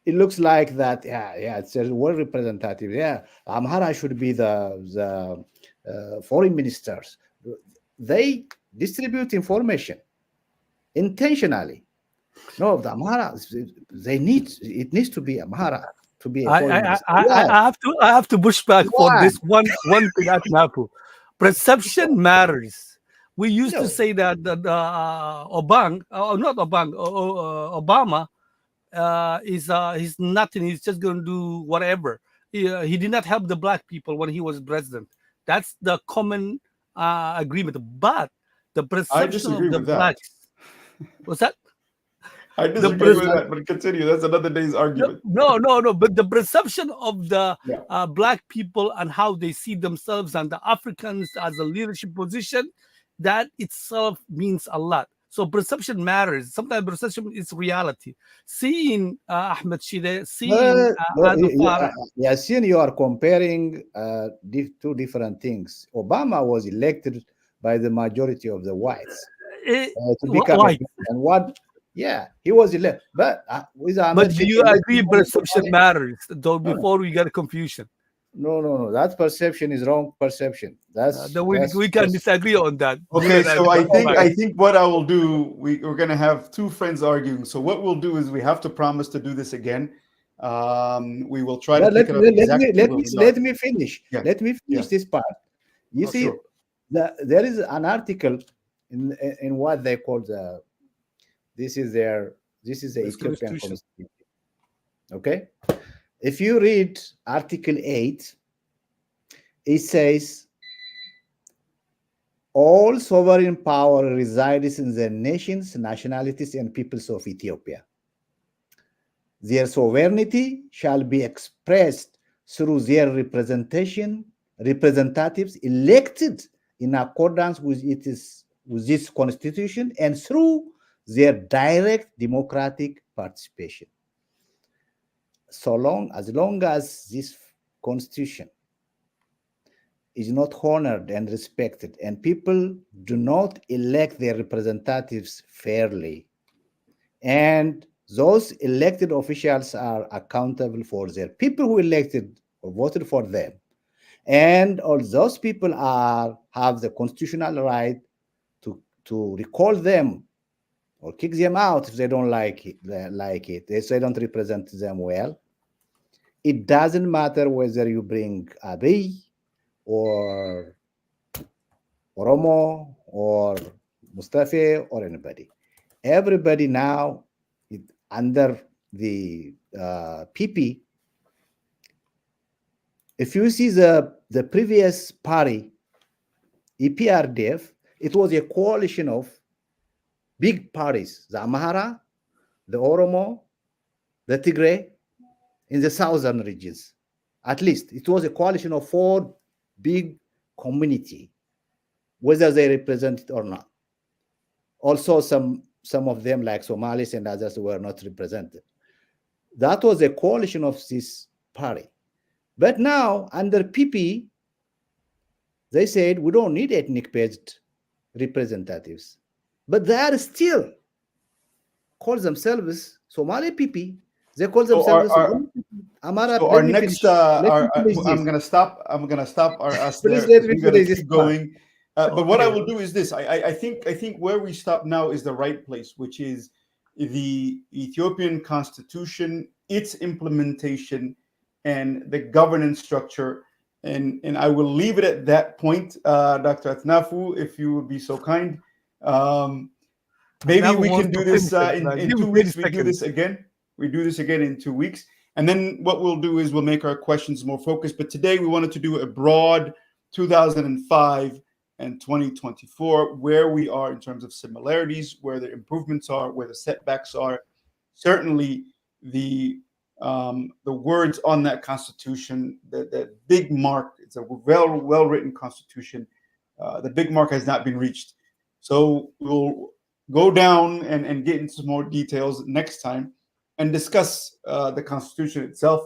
It looks like that. It's a well representative. Amhara should be the foreign ministers. They distribute information intentionally. No, the Amhara, it needs to be Amhara to be a foreign minister. I have to push back for this one thing at Napu. Perception matters. We used to say that Obama he's nothing. He's just going to do whatever. He did not help the black people when he was president. That's the common agreement. But the perception of the blacks. What's that? I disagree with that, but continue. That's another day's argument. No. But the perception of the black people and how they see themselves and the Africans as a leadership position, that itself means a lot. So perception matters. Sometimes perception is reality. Seeing Ahmed Shide, seeing Yassin, you are comparing two different things. Obama was elected by the majority of the whites to become white. And what? Yeah, he was elected. But do you agree perception matters? Though before we get a confusion. No. That perception is wrong perception. Then we can disagree on that. Okay, Doolaal so and I think what I will do, we're gonna have two friends arguing. So what we'll do is we have to promise to do this again. We will try to pick it up exactly where we let are. me finish. Yeah. Let me finish Yeah. this part. You Oh, see, sure. there is an article in what they call the this is the This Ethiopian constitution. constitution. Okay, if you read Article 8, it says all sovereign power resides in the nations, nationalities, and peoples of Ethiopia. Their sovereignty shall be expressed through their representatives elected in accordance with this constitution and through their direct democratic participation. As long as this constitution is not honored and respected, and people do not elect their representatives fairly, and those elected officials are accountable for their people who elected or voted for them, and all those people have the constitutional right to recall them or kick them out if they don't like it, if they don't represent them well. It doesn't matter whether you bring Abiy or Oromo or Mustafa or anybody. Everybody now under the PP. If you see the previous party, EPRDF, it was a coalition of big parties, the Amhara, the Oromo, the Tigray, in the southern regions. At least it was a coalition of 4 big community, whether they represent it or not. Also, some of them, like Somalis and others, were not represented. That was a coalition of this party. But now, under PP, they said we don't need ethnic-based representatives. But they are still call themselves Somali PP. They call themselves Amara. So our next, I'm gonna stop us Please there. let me We're gonna finish keep this part. going. But what I will do is this. I think where we stop now is the right place, which is the Ethiopian constitution, its implementation, and the governance structure. And I will leave it at that point, Dr. Atnafu, if you would be so kind. Maybe we can do this in 2 weeks. We do this again. We do this again in 2 weeks. And then what we'll do is we'll make our questions more focused. But today we wanted to do a broad 2005 and 2024, where we are in terms of similarities, where the improvements are, where the setbacks are. Certainly the words on that constitution, that big mark, it's a well-written constitution. The big mark has not been reached. So we'll go down and get into some more details next time and discuss the Constitution itself.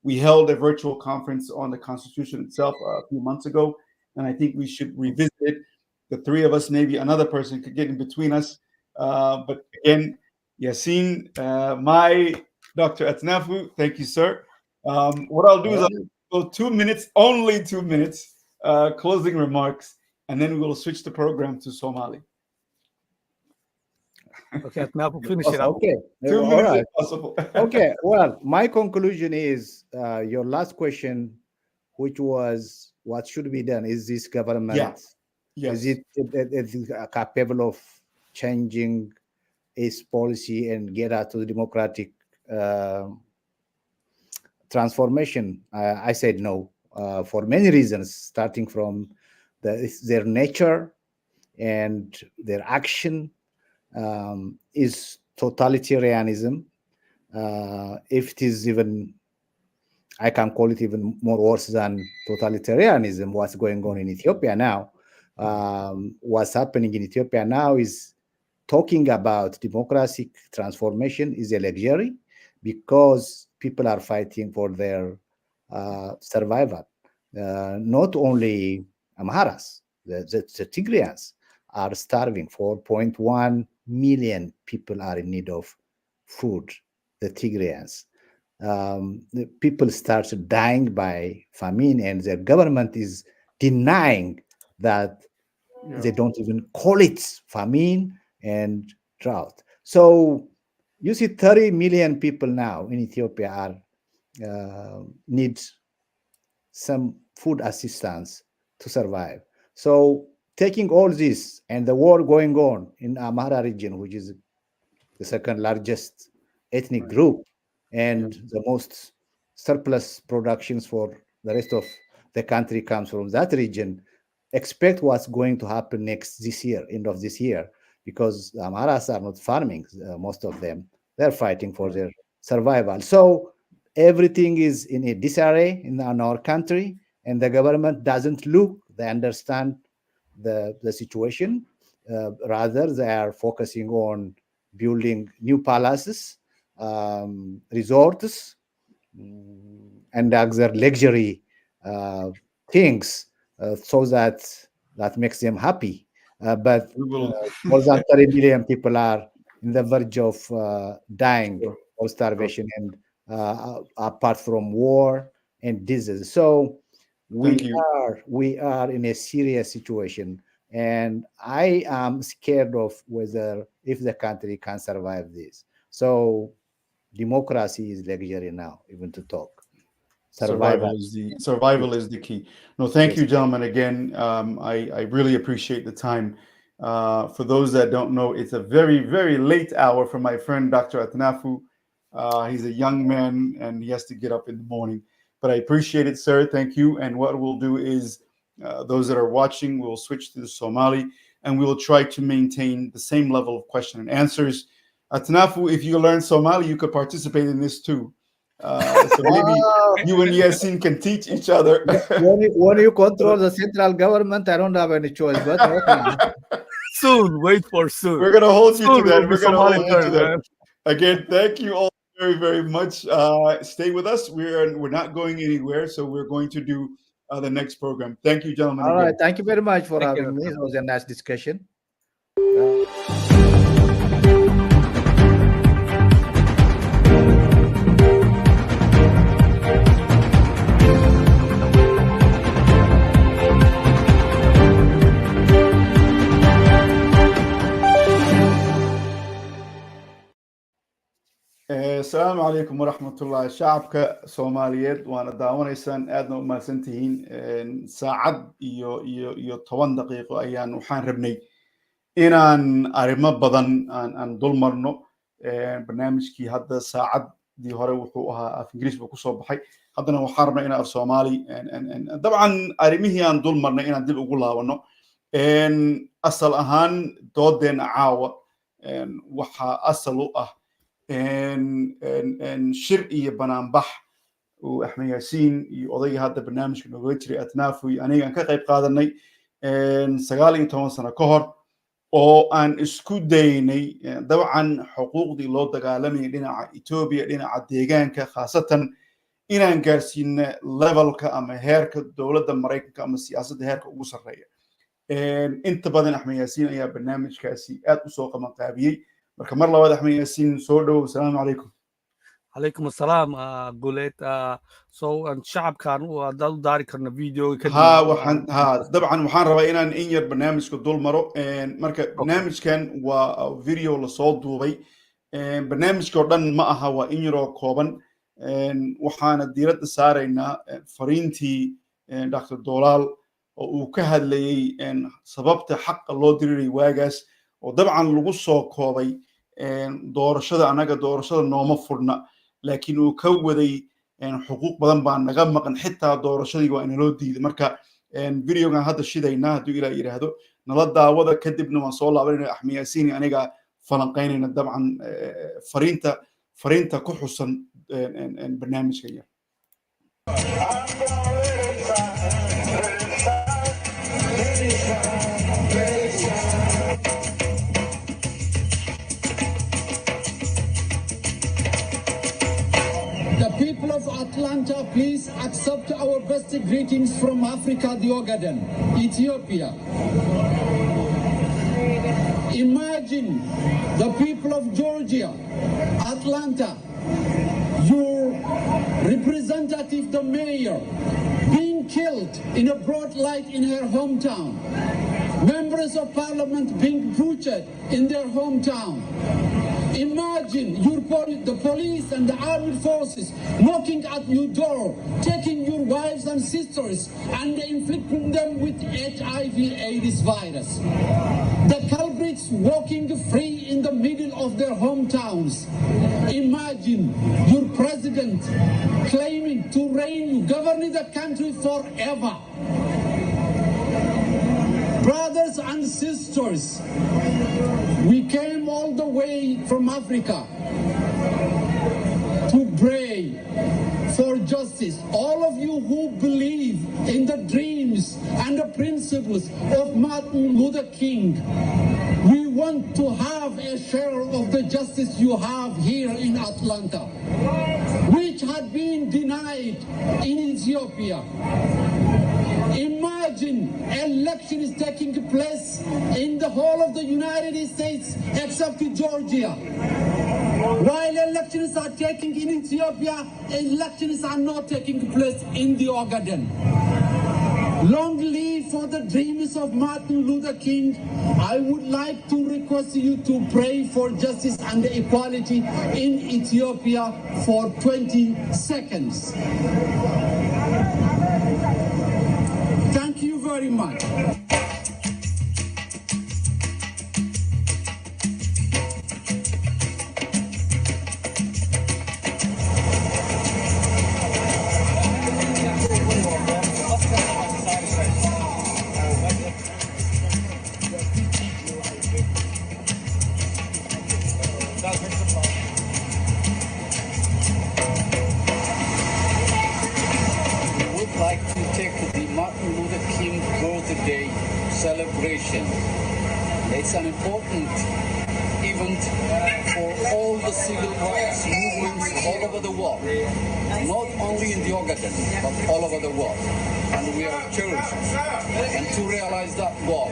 We held a virtual conference on the Constitution itself a few months ago, and I think we should revisit it. The 3 of us, maybe another person could get in between us. But again, Yassine, my Dr. Atnafu, thank you, sir. What I'll do is I'll go 2 minutes, only 2 minutes, closing remarks, and then we will switch the program to Somali. Okay, now finish it up. Okay. 2 minutes if possible. Okay. Well, my conclusion is your last question, which was what should be done. Is this government? Yes. Is it capable of changing its policy and get out to the democratic transformation? I said no, for many reasons, starting from their nature and their action. Is totalitarianism. If it is even, I can call it even more worse than totalitarianism, what's going on in Ethiopia now. What's happening in Ethiopia now is talking about democratic transformation is a luxury because people are fighting for their survival. Not only Amharas, the Tigrayans are starving. 4.1 million people are in need of food, the Tigrayans. the people start dying by famine, and their government is denying that they don't even call it famine and drought. So you see 30 million people now in Ethiopia are need some food assistance to survive. So taking all this and the war going on in Amhara region, which is the second largest ethnic group and the most surplus productions for the rest of the country comes from that region, expect what's going to happen this year, end of this year, because the Amharas are not farming, most of them. They're fighting for their survival. So everything is in a disarray in our country, and the government doesn't look, they understand the situation. Rather, they are focusing on building new palaces, resorts, and other luxury things, so that makes them happy. But more than 30 million people are in the verge of dying or starvation, and apart from war and disease. So we are in a serious situation, and I am scared of whether if the country can survive this. So democracy is luxury now, even to talk. Survival is the key. No, thank you, gentlemen, again. I really appreciate the time. For those that don't know, it's a very, very late hour for my friend, Dr. Atnafu. He's a young man and he has to get up in the morning. But I appreciate it, sir. Thank you. And what we'll do is, those that are watching, we'll switch to the Somali and we will try to maintain the same level of question and answers. Atnafu, if you learn Somali, you could participate in this too. So maybe you and Yasin can teach each other. When you control the central government, I don't have any choice. But soon, wait for soon. We're gonna hold you to that. We're gonna hold you to that. Again, thank you all very, very much. Stay with us. We're not going anywhere, so we're going to do the next program. Thank you, gentlemen. All right, thank you very much for having me. It was a nice discussion. السلام عليكم ورحمة الله. شعبك Soomaaliyeed waana daawanaysaan aadna u mahadsantihiin. Saacad iyo 10 daqiiqo ayaan waxaan rabnay inaan arrimo badan aan dul marno. Barnaamijkii hadda saacadii hore wuxuu ahaa af Ingiriis buu ku soo baxay. Haddana waxaan rabnay inaan af Soomaali dabcan arrimihii aan dul marnay inaan dib ugu laabano. Asal ahaan doodeena caawa waxa asal u ah shir iyo banaanbax uu Axmed Yaasiin iyo odayga hadda barnaamijka nooga jiray Atnafu iyo aniga aan ka qayb qaadanay 19 sano ka hor oo aan isku daynay dabcan xuquuqdii loo dagaalamay dhinaca Itoobiya, dhinaca deegaanka, khaasatan inaan gaarsiino levelka ama heerka dowladda Mareykanka ama siyaasadda heerka ugu sarreeya. Inta badan Axmed Yaasiin ayaa barnaamijkaasi aad u soo qaban qaabiyey. marka mar labaad Axmed Yaasiin soo dhow. Assalaamu calaykum. عليكم السلام قولت سو ان شعب كانوا داري كنا فيديو طبعا waxaan rabaa inaan in yar barnaamijka dul maro. marka barnaamijkan waa video la soo duubay. barnaamijka oo dhan ma aha, waa in yar oo kooban. waxaana diiradda saaraynaa fariintii Dr. Doolaal oo uu ka hadlayay sababta xaqa loo diriray waagaas oo dabcan lagu soo koobay doorashada. anaga doorashada nooma furna, laakiin uu ka waday xuquuq badan baa naga maqan, xitaa doorashadii waa inaloo diiday. marka videogan hadda shidaynaa hadduu ilaa yidhaahdo nala daawada, kadibna waan soo laabanayna Axmed Yaasiin aniga falanqaynayna dabcan fariinta ku xusan barnaamijka yar. People of Atlanta, please accept our best greetings from Africa, the Ogaden, Ethiopia. Imagine the people of Georgia, Atlanta, your representative, the mayor, being killed in a broad light in her hometown, members of parliament being butchered in their hometown. Imagine the police and the armed forces knocking at your door, taking your wives and sisters and inflicting them with HIV/AIDS virus. The culprits walking free in the middle of their hometowns. Imagine your president claiming to reign, govern the country forever. Brothers and sisters, we came all the way from Africa to pray for justice. All of you who believe in the dreams and the principles of Martin Luther King, we want to have a share of the justice you have here in Atlanta, which had been denied in Ethiopia. Imagine elections taking place in the whole of the United States except Georgia. While elections are taking in Ethiopia, elections are not taking place in the Ogaden. Long live for the dreams of Martin Luther King. I would like to request you to pray for justice and equality in Ethiopia for 20 seconds. Thank you very much. Celebration. It's an important event for all the civil rights movements all over the world, not only in the Ogaden, but all over the world. And we are cherished and to realize that goal.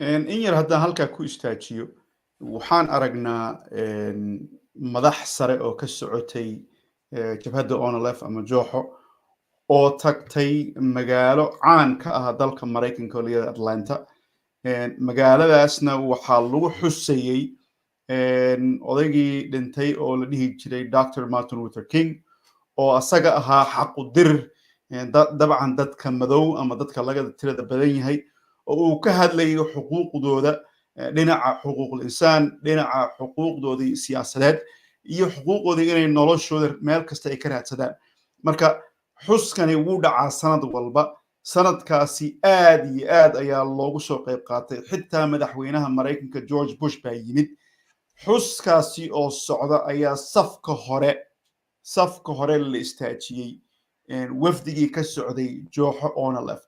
in yar haddaan halkaa ku istaajiyo waxaan aragnaa madax sare oo ka socotay jabhadda onlf ama jooxo oo tagtay magaalo caan ka ah dalka Mareykanka oo la Atlanta magaaladaasna waxaa lagu xusayay odaygii dhintay oo la dhihi jiray Dr. Martin Luther King oo asaga ahaa xaqu dir dabcan dadka madow ama dadka laga tirada badan yahay oo uu ka hadlayo xuquuqdooda dhinaca xuquuqul insaan dhinaca xuquuqdoodii siyaasadeed iyo xuquuqdoodii inay noloshooda meel kasta ay ka raadsadaan marka xuskani wuu dhacaa sanad walba sanadkaasi aad iyo aad ayaa loogu soo qayb qaatay xitaa madaxweynaha Mareykanka George Bush baa yimid xuskaasi oo socda ayaa safka hore la istaajiyay wafdigii ka socday jooxo onlf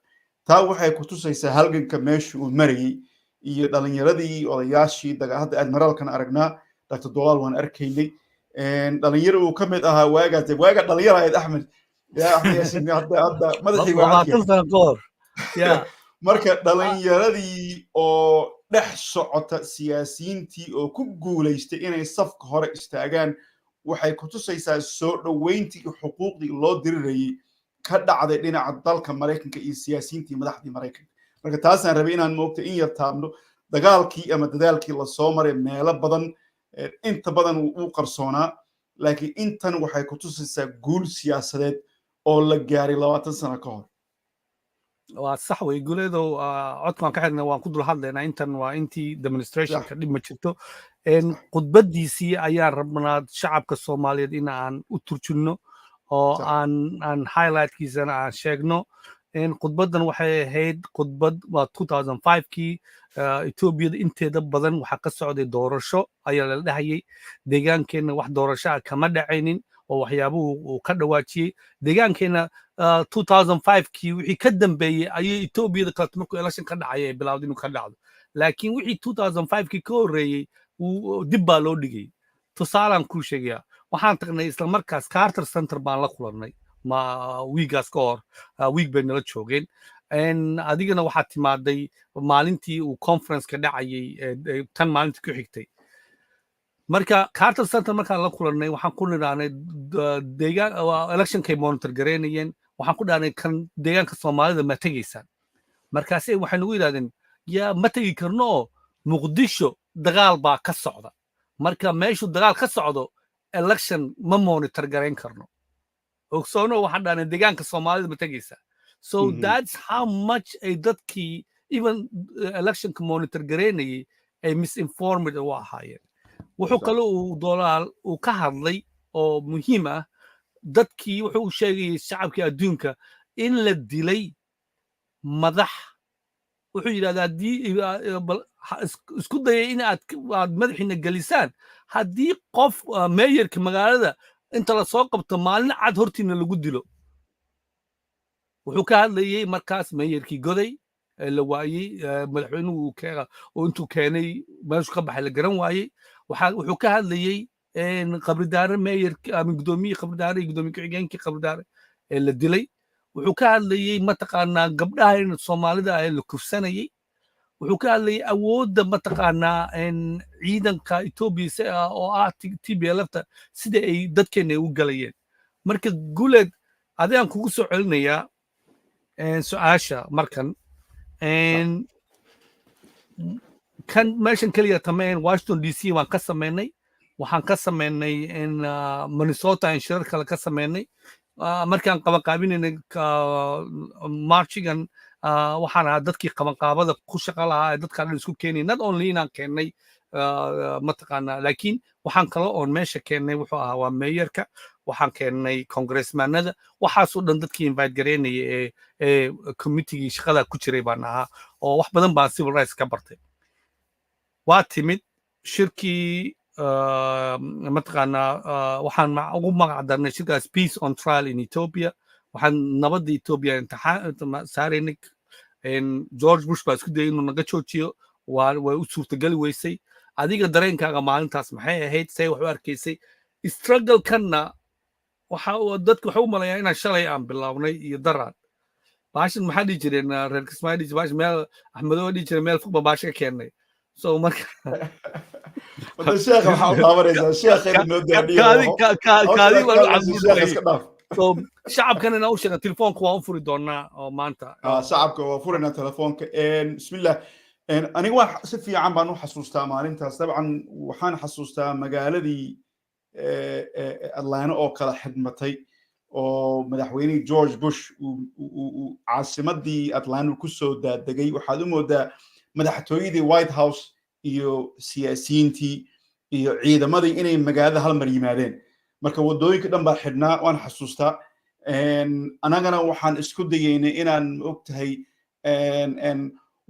taa waxay ku tusaysaa halganka meesha uu marayay iyo dhalinyaradii odayaashii hadda admiraalkan aragnaa Dr. Doolaal waan arkaynay dhalinyaro uu ka mid ahaa waaga dhalinyaro Axmed Yaasin hadda madaxii waa marka dhalinyaradii oo dhex socota siyaasiyiintii oo ku guuleystay inay safka hore istaagaan waxay ku tusaysaa soo dhaweyntii xuquuqdii loo dirirayay ka dhacday dhinaca dalka Mareykanka iyo siyaasiyiintii madaxdii Mareykanka marka taasaan rabay inaan moogto in yar taabno dagaalkii ama dadaalkii la soo maray meelo badan inta badan uu qarsoonaa laakiin intan waxay ku tusaysaa guul siyaasadeed oo la gaaray 20 sano ka hor waa sax way guuleedo codkan ka xidhna waan ku dul hadlaynaa intan waa intii demonstrationka dhib ma jirto khudbadiisii ayaan rabnaa shacabka Soomaaliyeed in aan u turjunno oo aan highlightkiisana aan sheegno khudbaddan waxay ahayd khudbad waa 2005kii Etoobiyada inteeda badan waxaa ka socday doorasho ayaa la dhahayay deegaankeenna wax doorasho ah kama dhacaynin oo waxyaabuhu uu ka dhawaajiyey deegaankeenna 2005kii wixii ka dambeeyey ayay Etoobiyada kale markuu election ka dhacay ay bilowday inuu ka dhacdo laakiin wixii 2005kii ka horreeyey dib baa loo dhigay tusaalaan kuu sheegayaa waxaan tagnay isla markaas Carter Center baan la kulannay wiigaas ka hor wiig bay nala joogeen adigana waxaa timaaday maalintii uu conference-ka dhacayay tan maalintii ku xigtay marka Carter Center markaan la kulannay waxaan ku nidhahnay electionkay monitor gareynayeen waxaan ku dhahnay kan deegaanka Soomaalida ma tegaysaan markaasay waxay nagu yidhahdeen yaa ma tegi karno oo Muqdisho dagaal baa ka socda marka meeshu dagaal ka socdo election ma monitor gareyn karno ogsoono waxaan dhahnay deegaanka Soomaalida ma tegaysaa so that's how much ay dadkii even electionka monitor gareynayay ay misinformed u ahaayeen wuxuu kale uu Doolaal uu ka hadlay oo muhiim ah dadkii wuxuu sheegay shacabkii adduunka in la dilay madax wuxuu yiraahdaa haddii isku dayay in aad madaxiina gelisaan haddii qof mayorka magaalada inta la soo qabto maalin cad hortiina lagu dilo wuxuu ka hadlayay markaas mayorkii goday la waayey madaxweynuhu oo intuu keenay meeshu ka baxay la garan waayey wuxuu ka hadlayay qabridaare mayorka gudoomiye qabridaare iyo gudoomiye ku-xigeenkii qabridaare la dilay wuxuu ka hadlayay mataqaanaa gabdhaha Soomaalida ah la kufsanayay wuxuu ka hadlayay awoodda mataqaanaa ciidanka Itoobiya oo ah TPLFta sida ay dadkeena u galayeen marka guuleed adaan kugu soo celinayaa su'aasha markan kan meeshan kaliya tameen Washington DC waan ka sameynay waxaan ka sameynay Minnesota shirar kale ka sameynay markaan qabanqaabinaynay marchigan waxaan ahaa dadkii qabanqaabada ku shaqo lahaa dadka dhan isku keenay not only inaan keennay mataqaanaa laakiin waxaan kale oon meesha keennay wuxuu ahaa waa mayorka waxaan keennay congressmanada waxaasoo dhan dadkii invite gareynaya ee committeegii shaqada ku jiray baan ahaa oo wax badan baan civil rights ka bartay waa timid shirkii mataqaanaa waxaan ugu magac darnay shirkaas peace on trial in Ethiopia waxaan nabadda Ethiopia imtixaan saaraynay George Bush baa isku dayay inuu naga joojiyo way u suurtagali weysay adiga dareenkaaga maalintaas maxay ahayd say wax u arkaysay struggle-kanna dadku waxay u malayaa inaan shalay aan bilownay iyo daraan baashan maxaa dhihi jireen reer Kismaayo dhihi baashan meel Axmedow dhihi jireen meel fog baa baasha ka keennay so marka sheekha waxaa u daawanaysaa sheekha inoo daadhiyo so shacabkan inaan u sheegna telefoonka waan u furi doonaa oo maanta shacabka waa furaynaa telefoonka bismillah aniga waa si fiican baan u xasuustaa maalintaas dabcan waxaan xasuustaa magaaladii Atlanta oo kala xidmatay oo madaxweynihii George Bush uu caasimadii Atlanta ku soo daadegay waxaad u moodaa madaxtooyadii White House iyo siyaasiyiintii iyo ciidamadii inay magaalada hal mar yimaadeen marka wadooyinka dhan baa xidhnaa waan xasuustaa anagana waxaan isku dayaynay inaan ogtahay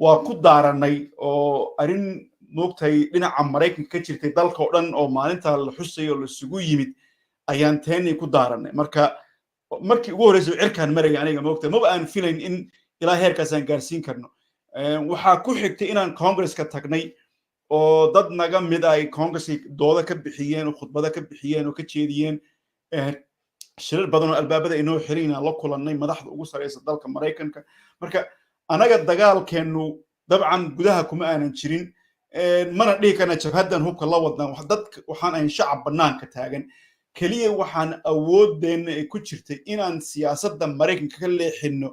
waa ku daaranay oo arrin moogtahay dhinaca Mareykanka ka jirtay dalka oo dhan oo maalinta la xusay oo la isugu yimid ayaan teenay ku daaranay markii ugu horeysay cirkaan marayay aniga moogtahay maba aan filayn in ilaa heerkaas aan gaarsiin karno waxaa ku xigtay inaan Congress-ka tagnay oo dad naga mid ay Congress-ka dooda ka bixiyeen oo khudbada ka bixiyeen oo ka jeediyeen shirar badan oo albaabada inoo xiriina la kulannay madaxda ugu sareysa dalka Mareykanka marka anaga dagaalkeenu dabcan gudaha kuma aanan jirin mana dhihi karna jabhadan hubka la wadnaa dadka waxaan ahayn shacab banaanka taagan kaliya waxaan awoodeena ay ku jirtay inaan siyaasadda Mareykanka ka leexino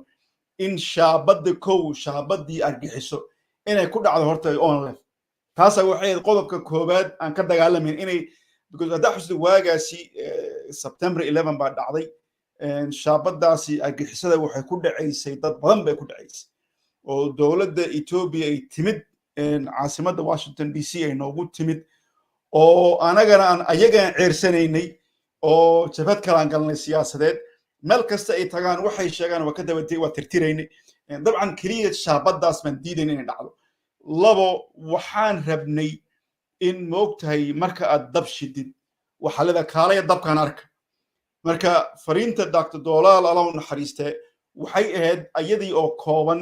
in shaabadii argixiso inay ku dhacdo horta online taasa waxay qodobka koobaad aan ka dagaalamayn inay because hadda xusdi waagaasi September 11 baa dhacday shaabadaasi argixisada waxay ku dhacaysay dad badan bay ku dhacaysay oo dowladda Ethiopia ay timid caasimadda Washington DC ay noogu timid oo anagana aan ayaga ceersanaynay oo jabhad kala galnay siyaasadeed meel kasta ay tagaan waxay sheegaan waa ka dabatay waa tirtiraynay dabcan keliya shaabadaas baan diidayn inay dhacdo labo waxaan rabnay in moogtahay marka aad dab shidid waxaa leedahay kaalaya dabkaan arka marka fariinta Dr. Doolaal alla u naxariistee waxay ahayd ayadii oo kooban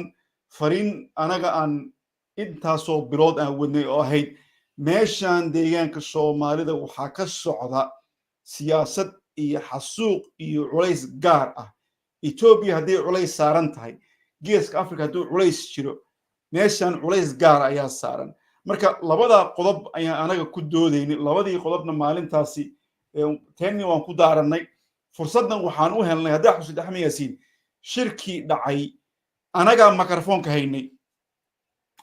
fariin anaga aan intaasoo bilood aan wadnay oo ahayd meeshaan deegaanka Soomaalida waxaa ka socda siyaasad iyo xasuuq iyo culays gaar ah Ethiopia haddii culays saaran tahay geeska Afrika hadduu culays jiro meeshaan culays gaar ayaa saaran marka labada qodob ayaan anaga ku doodaynay labadii qodobna maalintaasi teeni waan ku daaranay fursaddan waxaan u helnay haddii xusid Axmed Yaasiin shirkii dhacay anaga mikrofoonka haynay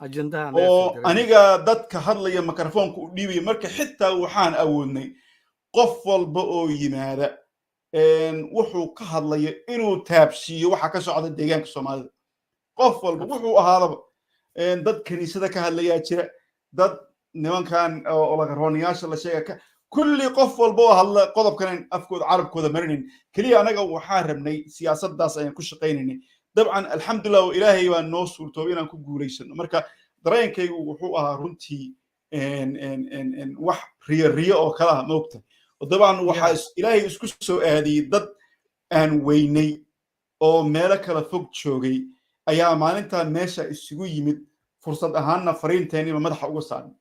oo aniga dadka hadlaya mikrofoonka u dhiibay marka xitaa waxaan awoodnay qof walba oo yimaada wuxuu ka hadlaya inuu taabsiiyo waxa ka socda deegaanka Soomaalida qof walba wuxuu ahaadaba dad kaniisada ka hadlaya jira dad nimankan oo laga rooniyaasha la sheega kulli qof walba oo hadla qodobkan afkooda carabkooda marinin kaliya anaga waxaan rabnay siyaasaddaas ayaan ku shaqaynaynay dabcan alxamdulillah ilaahay baa noo suurtoobay inaan ku guuleysano marka dareenkaygu wuxuu ahaa runtii wax riyo oo kala ah moogta dabcan waxa ilaahay isku soo aadiyay dad aan weynay oo meelo kala fog joogay ayaa maalintan meesha isugu yimid fursad ahaanna fariinteeni madaxa uga saaran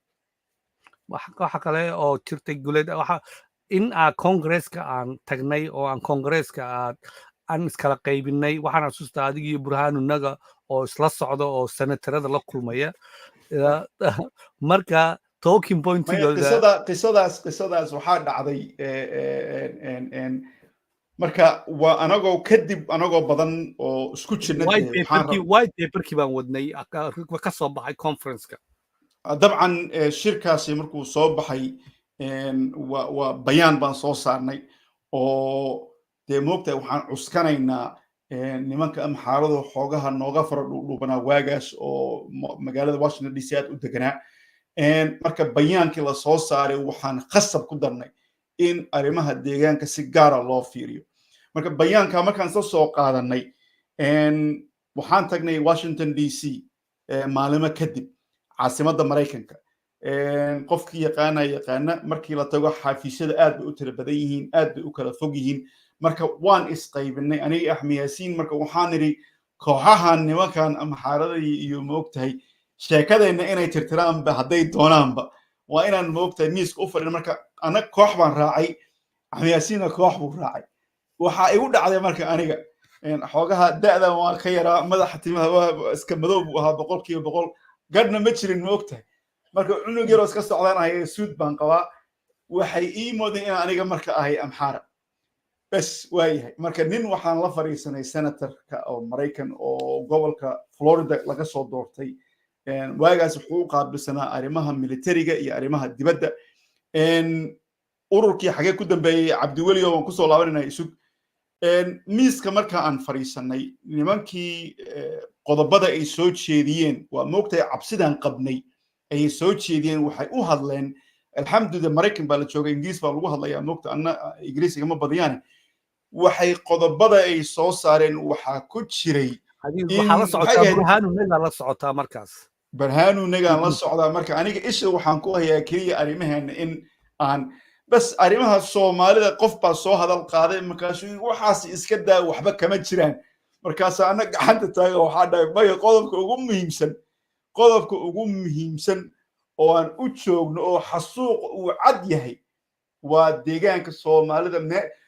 waxa kale oo jirtay guleed waxa in Congress-ka aan tagnay oo aan Congress-ka aan iskala qaybinay waxaan xasuustaa adiga iyo Burhanu naga oo isla socdo oo senatarada la kulmaya marka talking point qisadaas waxaa dhacday marka waa anagoo kadib anagoo badan oo isku jirnay white paperkii baan wadnay ka soo baxay conference-ka dabcan shirkaasi markuu soo baxay waa bayaan baan soo saarnay oo dee moogtahay waxaan cuskanaynaa nimanka amxaaradu xoogaha nooga fara dhuubanaa waagaas oo magaalada Washington DC aad u deganaa marka bayaankii la soo saaray waxaan khasab ku darnay in arrimaha deegaanka si gaara loo fiiriyo marka bayaanka markaan soo qaadanay waxaan tagnay Washington DC maalimo kadib caasimadda Mareykanka qofkii yaqaana markii la tago xafiisyada aad bay u tira badan yihiin aad bay u kala fog yihiin marka waan isqaybinay aniga Axmed Yaasiin marka waxaan niri kooxahan nimankan amxaarada iyo moogtahay sheekadeenna inay tirtiraanba hadday doonaanba waa inaan moogtahay miiska u fadhin marka anaga koox baan raacay Axmed Yaasiinna koox buu raacay waxa igu dhacday marka aniga xoogaha da'da waa ka yaraa madaxa timaha waa iska madow buu ahaa 100% gadna ma jirin moogtahay marka cunug yar oo iska socdaan ahay suud baan qabaa waxay ii moodeen in aniga marka ahay amxaara bas waayahay marka nin waxaan la fariisanay senatorka oo Mareykan oo gobolka Florida laga soo doortay waagaas wuxuu u qaabilsanaa arrimaha militariga iyo arrimaha dibadda ururkii xagee ku dambeeyay Cabdiweli oo ku soo laabanay isug miiska marka aan fariisanay nimankii qodobada ay soo jeediyeen waa moogtahay cabsidan qabnay ay soo jeediyeen waxay u hadleen alxamdulillah Mareykan baa la joogay Ingiriis baa lagu hadlayaa moogta anna Ingiriisiga ma badiyaan waxay qodobada ay soo saareen waxa ku jiray waxa la socotaa Burhanu naga la socotaa markaas Burhanu naga la socdaa marka aniga isha waxaan ku hayaa kaliya arrimaheena in aan bas arrimaha Soomaalida qof baa soo hadal qaaday markaas waxaas iska daa waxba kama jiraan markaas anaga gacanta taaga waxa dhahay qodobka ugu muhiimsan oo aan u joogno oo xasuuq uu cad yahay waa deegaanka Soomaalida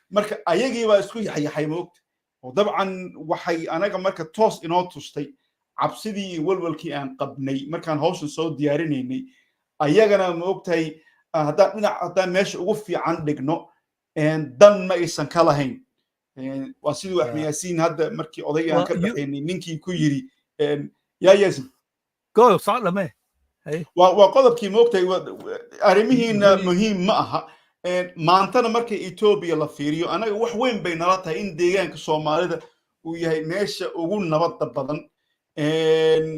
marka ayagii baa isku yaxyaxay moogta oo dabcan waxay anaga marka toos inoo tustay cabsidii walwalkii aan qabnay markaan hawshan soo diyaarinaynay ayagana moogtahay haddaan meesha ugu fiican dhigno dan ma aysan ka lahayn waa sidii Axmed Yaasiin hadda markii odaygaan ka baxaynay ninkii ku yiri yaa Yaasiin go socdame waa qodobkii moogtahay arrimihiina muhiim ma aha maantana markay Ethiopia la fiiriyo anaga wax weyn bay nala tahay in deegaanka Soomaalida uu yahay meesha ugu nabadda badan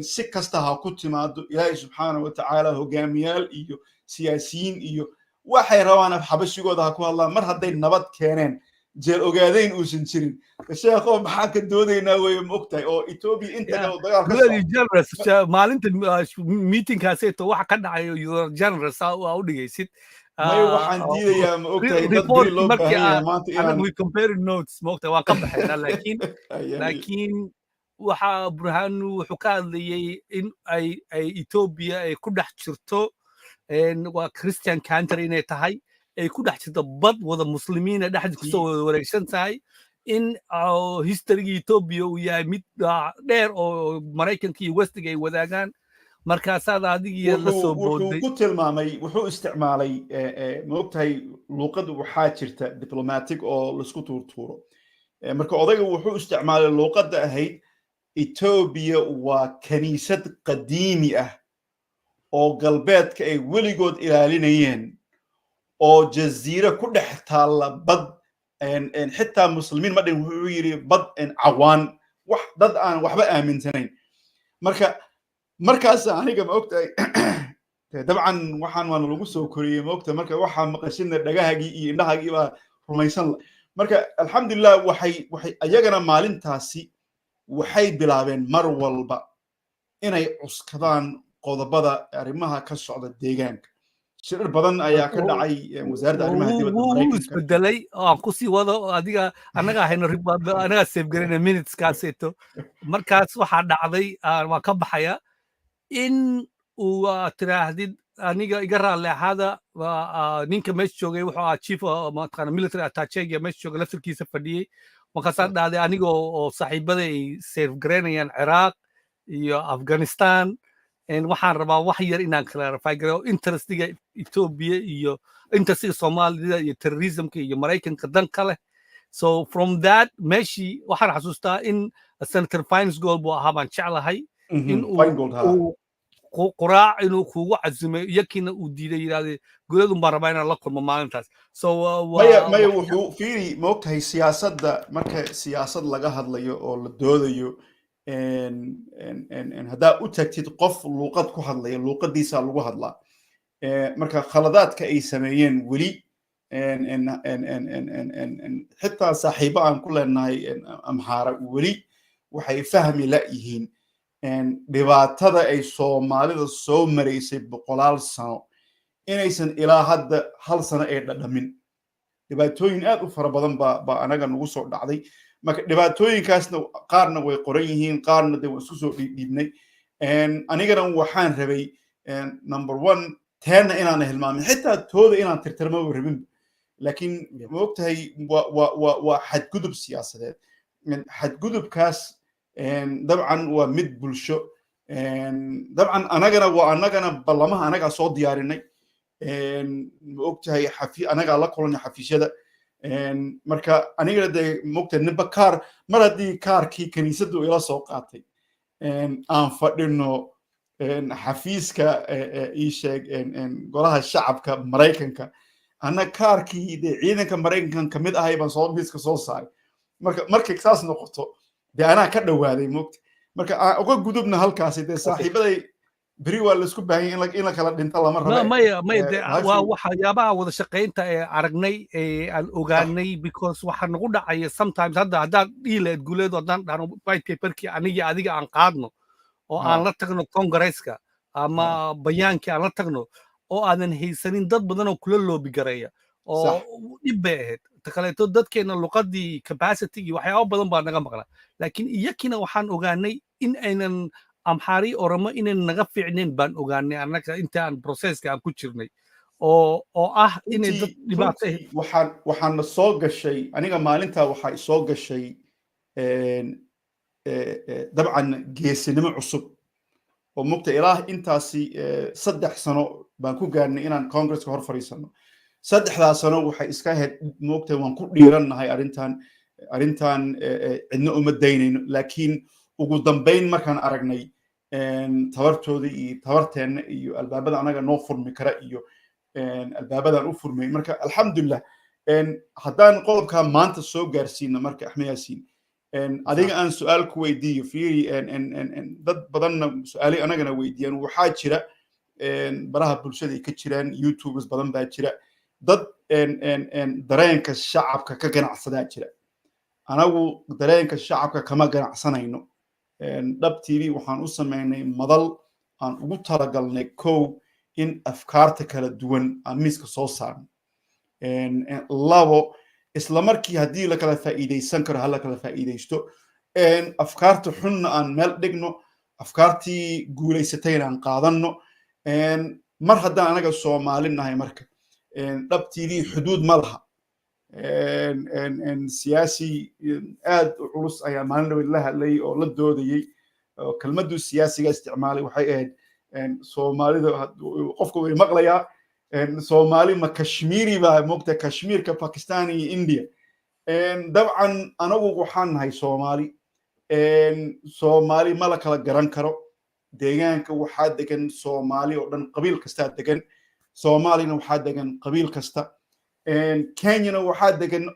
si kasta ha ku timaado Ilaahay subxaanahu wa ta'ala hogaamiyaal iyo siyaasiyiin iyo waxay rabaan xabashigooda ha ku hadlaan mar hadday nabad keeneen jeel ogaadeen uusan jirin sheekho maxaa ka doodaynaa way moogtahay oo Ethiopia inta kale dagaal ka weli generous maalinta meetingkaaseeto waxa ka dhacayo generous waa u dhigaysid may waxaan diidayaa ma ogtahay dad beri loo baahan yahay maanta inaan we compare notes ma ogtahay waan ka baxaynaa laakiin waxa burhanu wuxuu ka hadlayay in ay Ethiopia ay ku dhex jirto waa Christian country inay tahay ay ku dhex jirto bad wada muslimiina dhexda kusoo wada wareegsan tahay in historyga Ethiopia uu yahay mid dheer oo Mareykanka iyo Westiga ay wadaagaan markaasaad adiga la soo booday wuxuu isticmaalay ma ogtahay luqadu waxaa jirta diplomatic oo la isku tuurtuuro marka odayga wuxuu isticmaalay luqada ahayd Ethiopia waa kaniisad qadiimi ah oo galbeedka ay weligood ilaalinayeen oo jaziira ku dhex taala bad xitaa muslimiin ma dhin wuxuu yiri bad cawaan wax dad aan waxba aaminsanayn markaas aniga ma ogtahay dabcan waxaan waan lagu soo koriyay ma ogtahay marka waxa maqashina dhagahagii iyo indhahagii baa rumaysan marka alxamdulillah waxay ayagana maalintaasi waxay bilaabeen mar walba inay cuskadaan qodobada arrimaha ka socda deegaanka shirar badan ayaa ka dhacay wasaaradda arrimaha dibadda Mareykanka isbedelay aan ku sii wado adiga anaga hayno anaga save gareyna minutes kaaseeto markaas waxaa dhacday waa ka baxaya in uu tiraahdid aniga iga raalli ahaada ninka meesha joogay wuxuu ahaa chief mataqaana military attaché meesha jooga laftirkiisa fadhiyey markaasaa dhacday aniga oo saaxiibada ay save gareynayaan Ciraaq iyo Afghanistan waxaan rabaa wax yar inaan clarify gareeyo interestiga Ethiopia iyo interestiga Soomaalida iyo terrorismka iyo Mareykanka dan kale so from that meeshii waxaan xasuustaa in Senator Feingold buu ahaa baan jeclahay in uu quraac inuu kugu cazumay yakiina uu diiday yiraahday goladun baan rabaa inaan la kulmo maalintaas so maya wuxuu fiiri ma ogtahay siyaasadda marka siyaasad laga hadlayo oo la doodayo haddaa u tagtid qof luuqad ku hadlaya luuqadiisa lagu hadlaa marka khaladaadka ay sameeyeen weli xitaa saaxiibo aan ku leenahay amxaara weli waxay fahmi la yihiin dhibaatada ay Soomaalida soo mareysay 100 sano inaysan ilaa hadda hal sano ay dhadhamin dhibaatooyin aad u fara badan baa anaga nagu soo dhacday marka dhibaatooyinkaasna qaarna way qoran yihiin qaarna de isku soo dhiibnay anigana waxaan rabay number 1 teena inaan hilmaamin xitaa tooda inaan tirtirmo rabin laakiin ma ogtahay waa xadgudub siyaasadeed xadgudubkaas dabcan waa mid bulsho dabcan anagana ballamaha anaga soo diyaarinay ma ogtahay anaga la kulanay xafiisyada marka aniga de moogtahay ninba kaar mar haddii kaarkii kaniisadu ila soo qaatay aan fadhino xafiiska ii sheeg golaha shacabka Mareykanka ana kaarkii de ciidanka Mareykanka kamid ahay baan soo miiska soo saaray marka saas noqoto de anaa ka dhawaaday moogtahay marka uga gudubna halkaasi de saaxiibaday beri waa la isku baahan in la kala dhinto lama rabo waa waxyaabaha wada shaqaynta ee aragnay ee aan ogaanay because waxa nagu dhacaya sometimes hadda dhiileed guuleed haddaan dhahno white paperkii aniga adiga aan qaadno oo aan la tagno congresska ama bayaankii aan la tagno oo aanan haysanin dad badan oo kula loobi gareeya oo dhib bay ahayd ta kaleeto dadkeena luqadii capacity iyo waxyaabo badan baa naga maqla laakiin iyakina waxaan ogaanay in aynan amxaari oramo inaan naga fiicnayn baan ogaanay annaga intaan processka aan ku jirnay oo ah inay dad dhibaato waxaan soo gashay aniga maalinta waxaa soo gashay dabcan geesinimo cusub oo mugta ilaa intaasi 3 sano baan ku gaarnay inaan congresska hor fariisano 3 sano waxay iska ahayd mugta waan ku dhiiranahay arrintan cidna uma daynayno laakiin ugu dambeyn markaan aragnay tabartooda iyo tabarteena iyo albaabada anaga noo furmi kara iyo albaabadan u furmay marka alxamdulillah haddaan qodobka maanta soo gaarsiino marka Axmed Yaasiin adiga aan su'aal ku weydiiyo fiiri dad badanna su'aali anagana weydiiyaan waxaa jira baraha bulshada ay ka jiraan YouTubers badan baa jira dad dareenka shacabka ka ganacsadaa jira anagu dareenka shacabka kama ganacsanayno dhab tv waxaan u sameynay madal aan ugu talagalnay kow in afkaarta kala duwan aan miiska soo saarno labo isla markii haddii la kala faa'iidaysan karo hala kala faa'iidaysto afkaarta xunna aan meel dhigno afkaartii guulaysatayna aan qaadanno mar haddaan anaga Soomaali nahay marka dhab tv xuduud ma laha siyaasi aad u culus ayaa maalin dhaweyd la hadlayay oo la doodayay oo kelmaddu siyaasiga isticmaalay waxay ahayd Soomaalida qofku way maqlayaa Soomaali ma Kashmiri baa moogta Kashmirka Pakistan iyo India dabcan anagu waxaan nahay Soomaali Soomaali ma la kala garan karo deegaanka waxaa degan Soomaali oo dhan qabiil kasta degan Soomaalina waxaa degan qabiil kasta Kenyana waxaa degan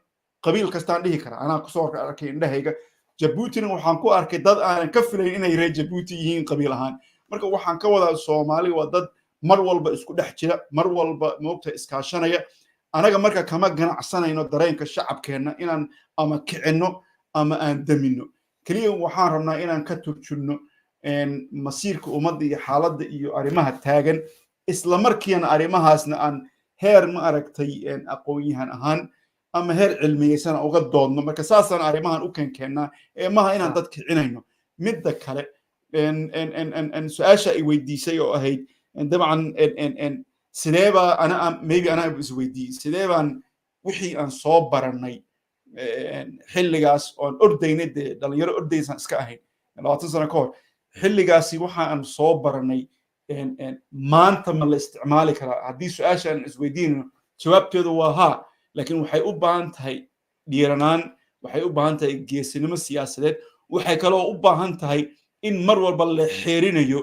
qabiil kastaan dhihi kara anaa ku soo arkay indhahayga Djiboutina waxaan ku arkay dad aanan ka filayn inay reer Djibouti yihiin qabiil ahaan marka waxaan ka wadaa Soomaali waa dad mar walba isku dhex jira mar walba moogta iskaashanaya anaga marka kama ganacsanayno dareenka shacabkeena inaan ama kicino ama aan damino kaliya waxaan rabnaa inaan ka turjulno masiirka ummadda iyo xaaladda iyo arrimaha taagan isla markiina arrimahaasna aan heer ma aragtay aqoon-yahan ahaan ama heer cilmiyeysan uga doodno marka saasaan arrimahan u keenkeennaa maaha inaan dad kicinayno midda kale su-aasha ay weydiisay oo ahayd dabcan sidee baa anaa isweydiiyey sidee baan wixii aan soo barannay xilligaas oon ordaynay dee dhalinyaro ordaysaan iska ahayn 20 sano ka hor xilligaasi waxa aan soo barannay maanta ma la isticmaali karaa haddii su-aasha aan isweydiinayno jawaabteedu waa haa laakiin waxay u baahan tahay dhiiranaan waxay u baahan tahay geesinimo siyaasadeed waxay kaloo u baahan tahay in mar walba la xeerinayo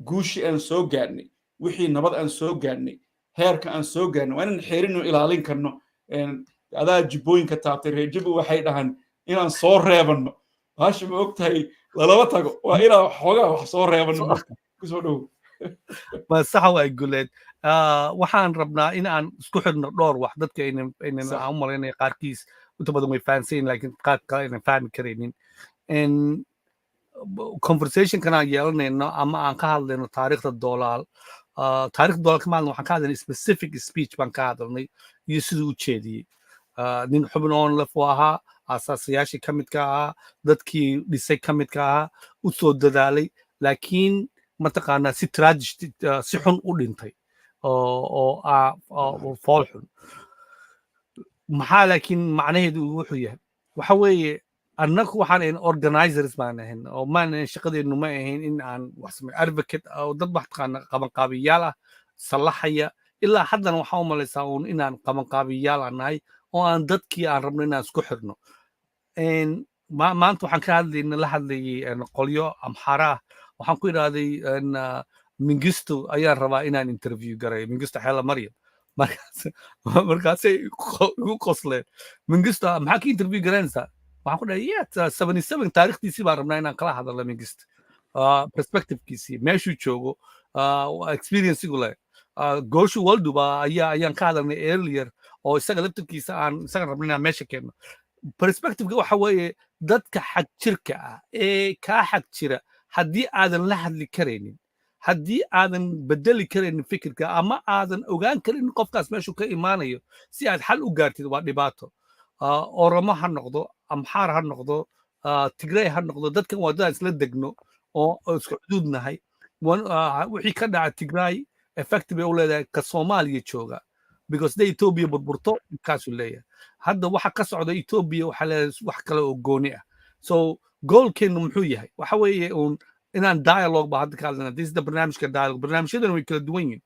guushi aan soo gaarnay wixii nabad aan soo gaarnay heerka aan soo gaarnay waa inaan xeerino ilaalin karno adaa jibbooyinka taabtay reer jibbo waxay dhahan inaan soo reebanno baasha ma og tahay lalaba tago waa inaan xoogaa wax soo reebanno kusoo dhow ma saxa waa guleed waxaan rabnaa in aan isku xidhno dhowr wax dadka aynan u malaynaya qaarkiis inta badan way fahansayin laakiin qaar kale aynan fahmi karaynin conversationkan aan yeelanayno ama aan ka hadlayno taariikhda Doolaal taariikhda Doolaal kama hadlayno waxaan ka hadlaynay specific speech baan ka hadalnay iyo siduu u jeediyey nin xubin oon laf u ahaa asaasayaashii ka midka ahaa dadkii dhisay ka midka ahaa u soo dadaalay laakiin mataqaanaa si tragic si xun u dhintay oo fool xun maxaa laakiin macnaheedu wuxuu yahay waxa weeye annagu waxaan ahayn organizers baan ahayn oo maan shaqadeennu ma ahayn in aan wax samay advocate oo dad mataqaana qabanqaabiyaal ah salaxaya ilaa haddana waxaa u malaysaa uun inaan qabanqaabiyaal aan nahay oo aan dadkii aan rabno inaan isku xirno maanta waxaan ka hadlayna la hadlayay qolyo amxara ah waxaan ku idhaahday mingisto ayaan rabaa inaan interview garay mingisto xeela maryam markaasay igu qosleen mingisto maxaa ka interview garaynaysaa waxaan ku dhahay yeah 77 taariikhdiisii baan rabnaa inaan kala hadalno mingisto perspectivekiisii meeshuu joogo experienceigu leh gooshu walduba ayaan ka hadalnay earlier oo isaga laftirkiisa aan isaga rabnay inaan meesha keenno perspectiveka waxa weeye dadka xag jirka ah ee kaa xag jira haddii aadan la hadli karaynin haddii aadan bedeli karaynin fikirka ama aadan ogaan karaynin qofkaas meeshuu ka imaanayo si aad xal u gaartid waa dhibaato oromo ha noqdo amxaar ha noqdo tigray ha noqdo dadkan waa dadaan isla degno oo isku xuduud nahay wixii ka dhaca tigray effect bay u leedahay ka Soomaaliya jooga because de Ethiopia burburto kaasuu leeyahay hadda waxa ka socda Ethiopia waxa leedahay wax kale oo gooni ah so goalkeenu muxuu yahay waxa weeye inaan dialogue ba hadda ka hadlana this is the barnaamijka dialogue barnaamijyadan way kala duwan yihiin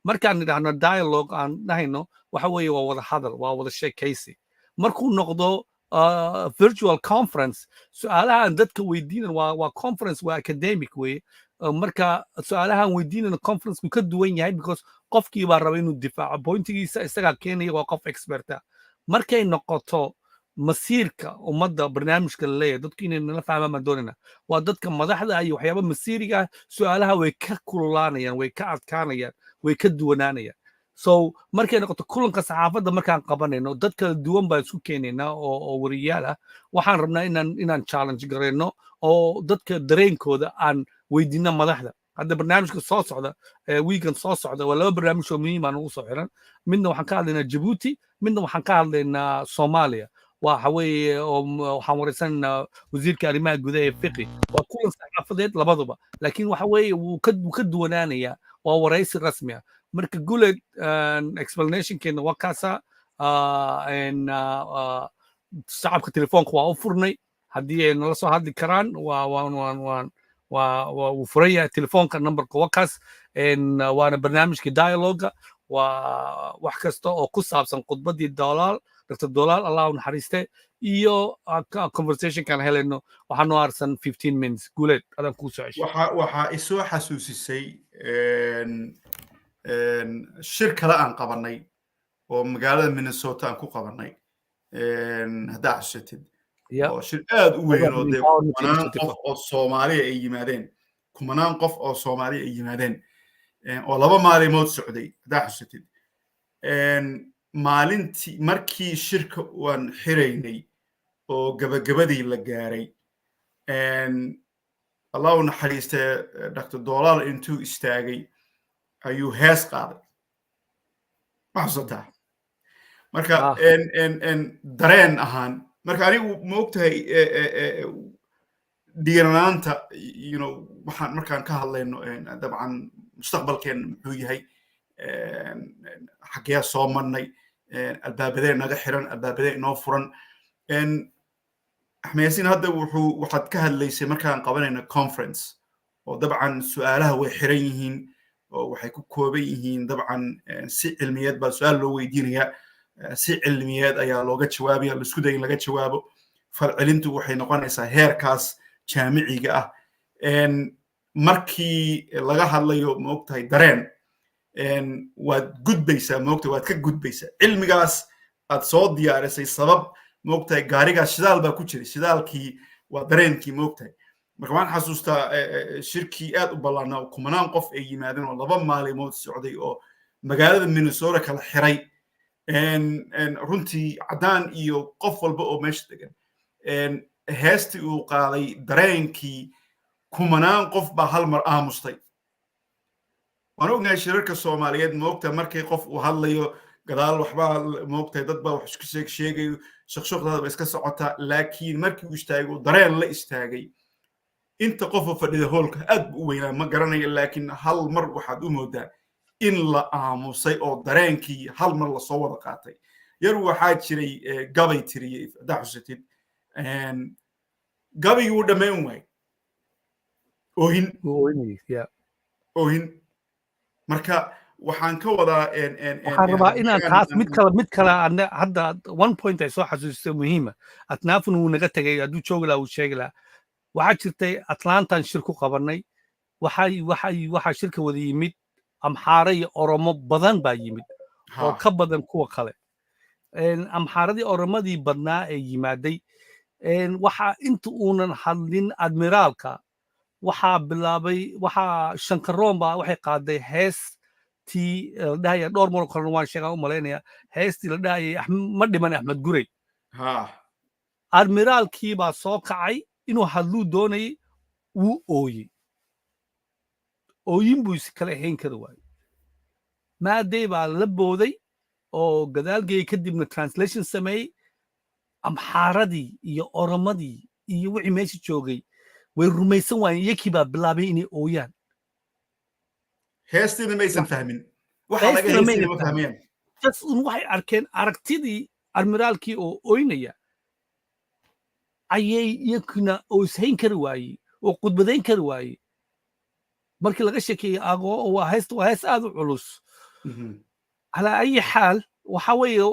markaan nidhaahno dialogue aan dhahayno waxa weeye waa wada hadal waa wada sheekaysi markuu noqdo virtual conference su'aalahan dadka weydiinan waa conference waa academic way marka su'aalahan weydiinana conference ku ka duwan yahay because qofkii baa raba inuu difaaco pointigiisa isagaa keenaya waa qof expert ah markay noqoto masiirka ummadda barnaamijka la leeyahay dadku inay nala fahmaan baan doonayna waa dadka madaxda iyo waxyaaba masiiriga su'aalaha way ka kululaanayaan way ka adkaanayaan way ka duwanaanayaan so markay noqoto kulanka saxaafadda markaan qabanayno dad kala duwan baan isku keenaynaa oo wariyaal ah waxaan rabnaa inaan challenge garayno oo dadka dareenkooda aan weydiino madaxda hadda barnaamijka soo socda wiigan soo socda waa laba barnaamij oo muhiim aan ugu soo xiran midna waxaan ka hadlaynaa Djibouti midna waxaan ka hadlaynaa Soomaaliya waxa weeye waxaan wareysanaynaa wasiirka arrimaha gudaha ee fiqi waa kulan saxaafadeed labaduba laakiin waxa weeye wuu ka duwanaanayaa waa wareysi rasmi ah marka guleed explanationkeena waa kaasa shacabka telefoonka waa u furnay haddii ay nala soo hadli karaan wuu furan yahay telefoonka numberka waa kaas waana barnaamijkii dialoga waa wax kasta oo ku saabsan khudbadii Doolaal Dr. Doolaal Allah u naxariiste iyo conversationkan helayno waxaa noo harsan 15 minutes guleed adan kuu soo ceshay waxaa isoo xasuusisay shir kale aan qabanay oo magaalada Minnesota aan ku qabanay haddaa xasuusatid oo shir aad u weyn oo dee kumanaan qof oo Soomaaliya ay yimaadeen oo 2 maalmood socday haddaa xasuusatid maalintii markii shirka waan xiraynay oo gabagabadii la gaaray Allah u naxariistay Dr. Doolaal intuu istaagay ayuu hees qaaday ma xasuusataa marka dareen ahaan marka anigu ma ogtahay dhiiranaanta waxaan markaan ka hadlayno dabcan mustaqbalkeen muxuu yahay xaggee soo marnay albaabadee naga xiran albaabadee inoo furan Axmed Yaasiin hadda waxaad ka hadlaysay markaan qabanayno conference oo dabcan su'aalaha way xiran yihiin oo waxay ku kooban yihiin dabcan si cilmiyeed baa su'aal loo weydiinayaa si cilmiyeed ayaa looga jawaabaya la isku day in laga jawaabo falcelintu waxay noqonaysaa heerkaas jaamiciga ah markii laga hadlayo ma ogtahay dareen waad gudbaysaa ma ogtahay waad ka gudbaysaa cilmigaas aad soo diyaarisay sabab ma ogtahay gaarigaas shidaal baa ku jiray shidaalkii waa dareenkii ma ogtahay marka waxaan xasuustaa shirkii aad u ballaanaa oo kumanaan qof ay yimaadeen oo 2 maalmood socday oo magaalada Minnesota kala xiray runtii caddaan iyo qof walba oo meesha degan heestii uu qaaday dareenkii kumanaan qof baa hal mar aamustay waan ognahay shirarka Soomaaliyeed ma ogtahay markay qof uu hadlayo gadaal waxbaa ma ogtahay dad baa wax isku sheegayo shaqshaqdaada iska socota laakiin markii uu istaagay dareen la istaagay inta qof oo fadhida hoolka aad u weynaa ma garanayo laakiin hal mar waxaad u moodaa in la aamusay oo dareenkii hal mar la soo wada qaatay yar waxaa jiray gabay tiriyay haddaa xusatid gabaygii wuu dhammayn waayey oohin marka waxaan ka wadaa waxaan rabaa inaan taas mid kale hadda one point ay soo xasuusiso muhiima atnaafun wuu naga tegay hadduu joogi lahaa wuu sheegi lahaa waxaa jirtay atlantan shir ku qabanay waxaa shirka wada yimid amxaare iyo oromo badan baa yimid oo ka badan kuwa kale amxaaradii oromadii badnaa ee yimaaday waxaa inta uunan hadlin admiraalka waxaa shankaroon baa waxay qaaday heestii la dhahaya dhowr mar kalena waan sheegaan u malaynaya heestii la dhahayay ma dhiman Axmed Gurey admiraalkii baa soo kacay inuu hadluu doonayay wuu ooyey ooyin buu is kala ahayn kara waayey maadey baa la booday oo gadaalgeeyay kadibna translation sameeyey amxaaradii iyo oromadii iyo wixii meesha joogay way rumaysan waayeen iyakii baa bilaabay inay ooyaan heestiina maysan fahmin waxa laga heestiina ma fahmeen waxay arkeen aragtidii admiraalkii oo ooynaya ayay iyakuna oo ishayn kari waayey oo khudbadayn kari waayey markii laga sheekeeyey waa hees aad u culus calaa ayi xaal waxa weeye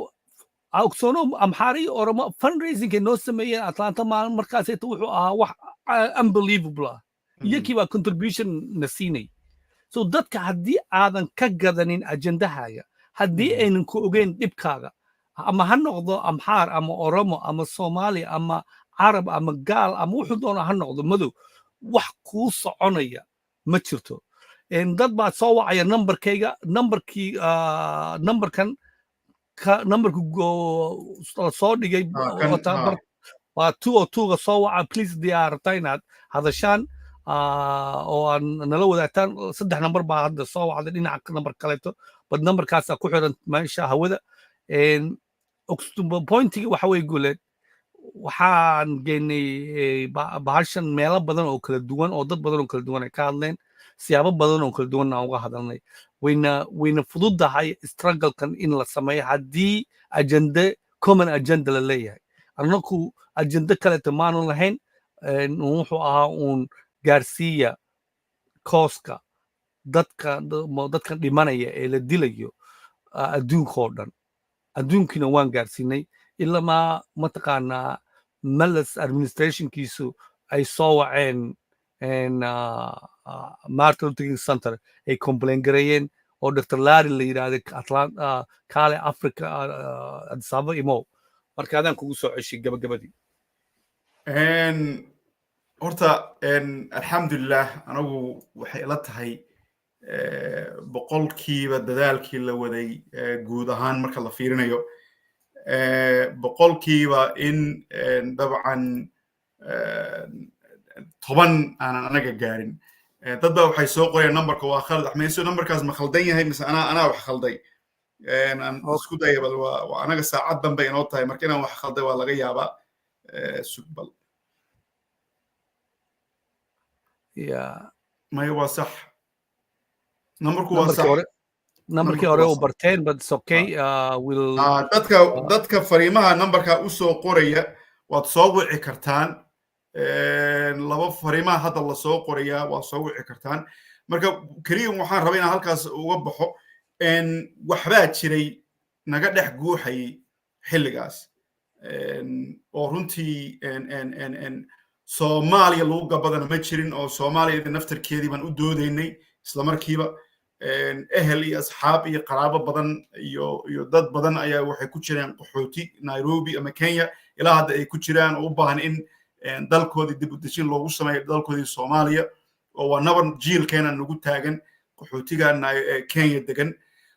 ogsoono amxaari oromo fundraisingkay noo sameeyeen atlanta maalin markaasayta wuxuu ahaa wax unbelievable ah iyakii baa contribution na siinay so dadka haddii aadan ka gadanin ajendahaaga haddii aynan ku ogeyn dhibkaaga ama ha noqdo amxaar ama oromo ama soomaali ama carab ama gaal ama wuxuu doona ha noqdo madow wax kuu soconaya ma jirto dad baa soo wacaya numberkayga numberkan numberku la soo dhigay waa 202ga soo waca please diyaarata inaad hadashaan oo aan nala wadaagtaan 3 number baa hadda soo wacday dhinaca number kaleeto bad numberkaasaa ku xiran meesha hawada pointiga waxa way guuleed waxaan geynay bahashan meelo badan oo kala duwan oo dad badan oo kala duwan ay ka hadleen siyaabo badan oo kala duwan aan uga hadalnay wayna fududahay strugglekan in la sameeyo haddii agenda common agenda la leeyahay annaku agenda kaleeto maanu lahayn wuxuu ahaa uun gaarsiiya kooska dadkan dhimanaya ee la dilayo adduunkoo dhan adduunkiina waan gaarsiinay ilamaa mataqaanaa malas administrationkiisu ay soo waceen martin luther king center ay complain gareeyeen oo dr larry la yidhaahday kaale africa addis ababa imow marka adaan kugu soo ceshay gabagabadii horta alxamdulilah anagu waxay ila tahay boqolkiiba dadaalkii la waday guud ahaan marka la fiirinayo boqolkiiba in dabcan 10 aanan anaga gaarin dad baa waxay soo qorayaan numberka waa khalad axmeyso numberkaas ma khaldan yahay mise anaa wax khalday aan isku daya bal waa anaga saacad dambe inoo tahay marka inaan wax khalday waa laga yaabaa sugbal maya waa sax numberku waa sax numberkii hore u barteen but it's okay dadka fariimaha numberka u soo qoraya waad soo wici kartaan laba fariimaha hadda la soo qoraya waad soo wici kartaan marka kaliya waxaan rabaa inaan halkaas uga baxo waxbaa jiray naga dhex guuxayay xilligaas oo runtii soomaaliya lagu gabadana ma jirin oo soomaaliyada naftarkeedii baan u doodaynay isla markiiba ehel iyo asxaab iyo qaraabo badan iyo dad badan ayaa waxay ku jiraan qaxooti nairobi ama kenya ilaa hadda ay ku jiraan oo u baahan in dalkoodii dib u dejin loogu sameeyo dalkoodii soomaaliya oo waa nabar jiilkeena nagu taagan qaxootiga kenya degan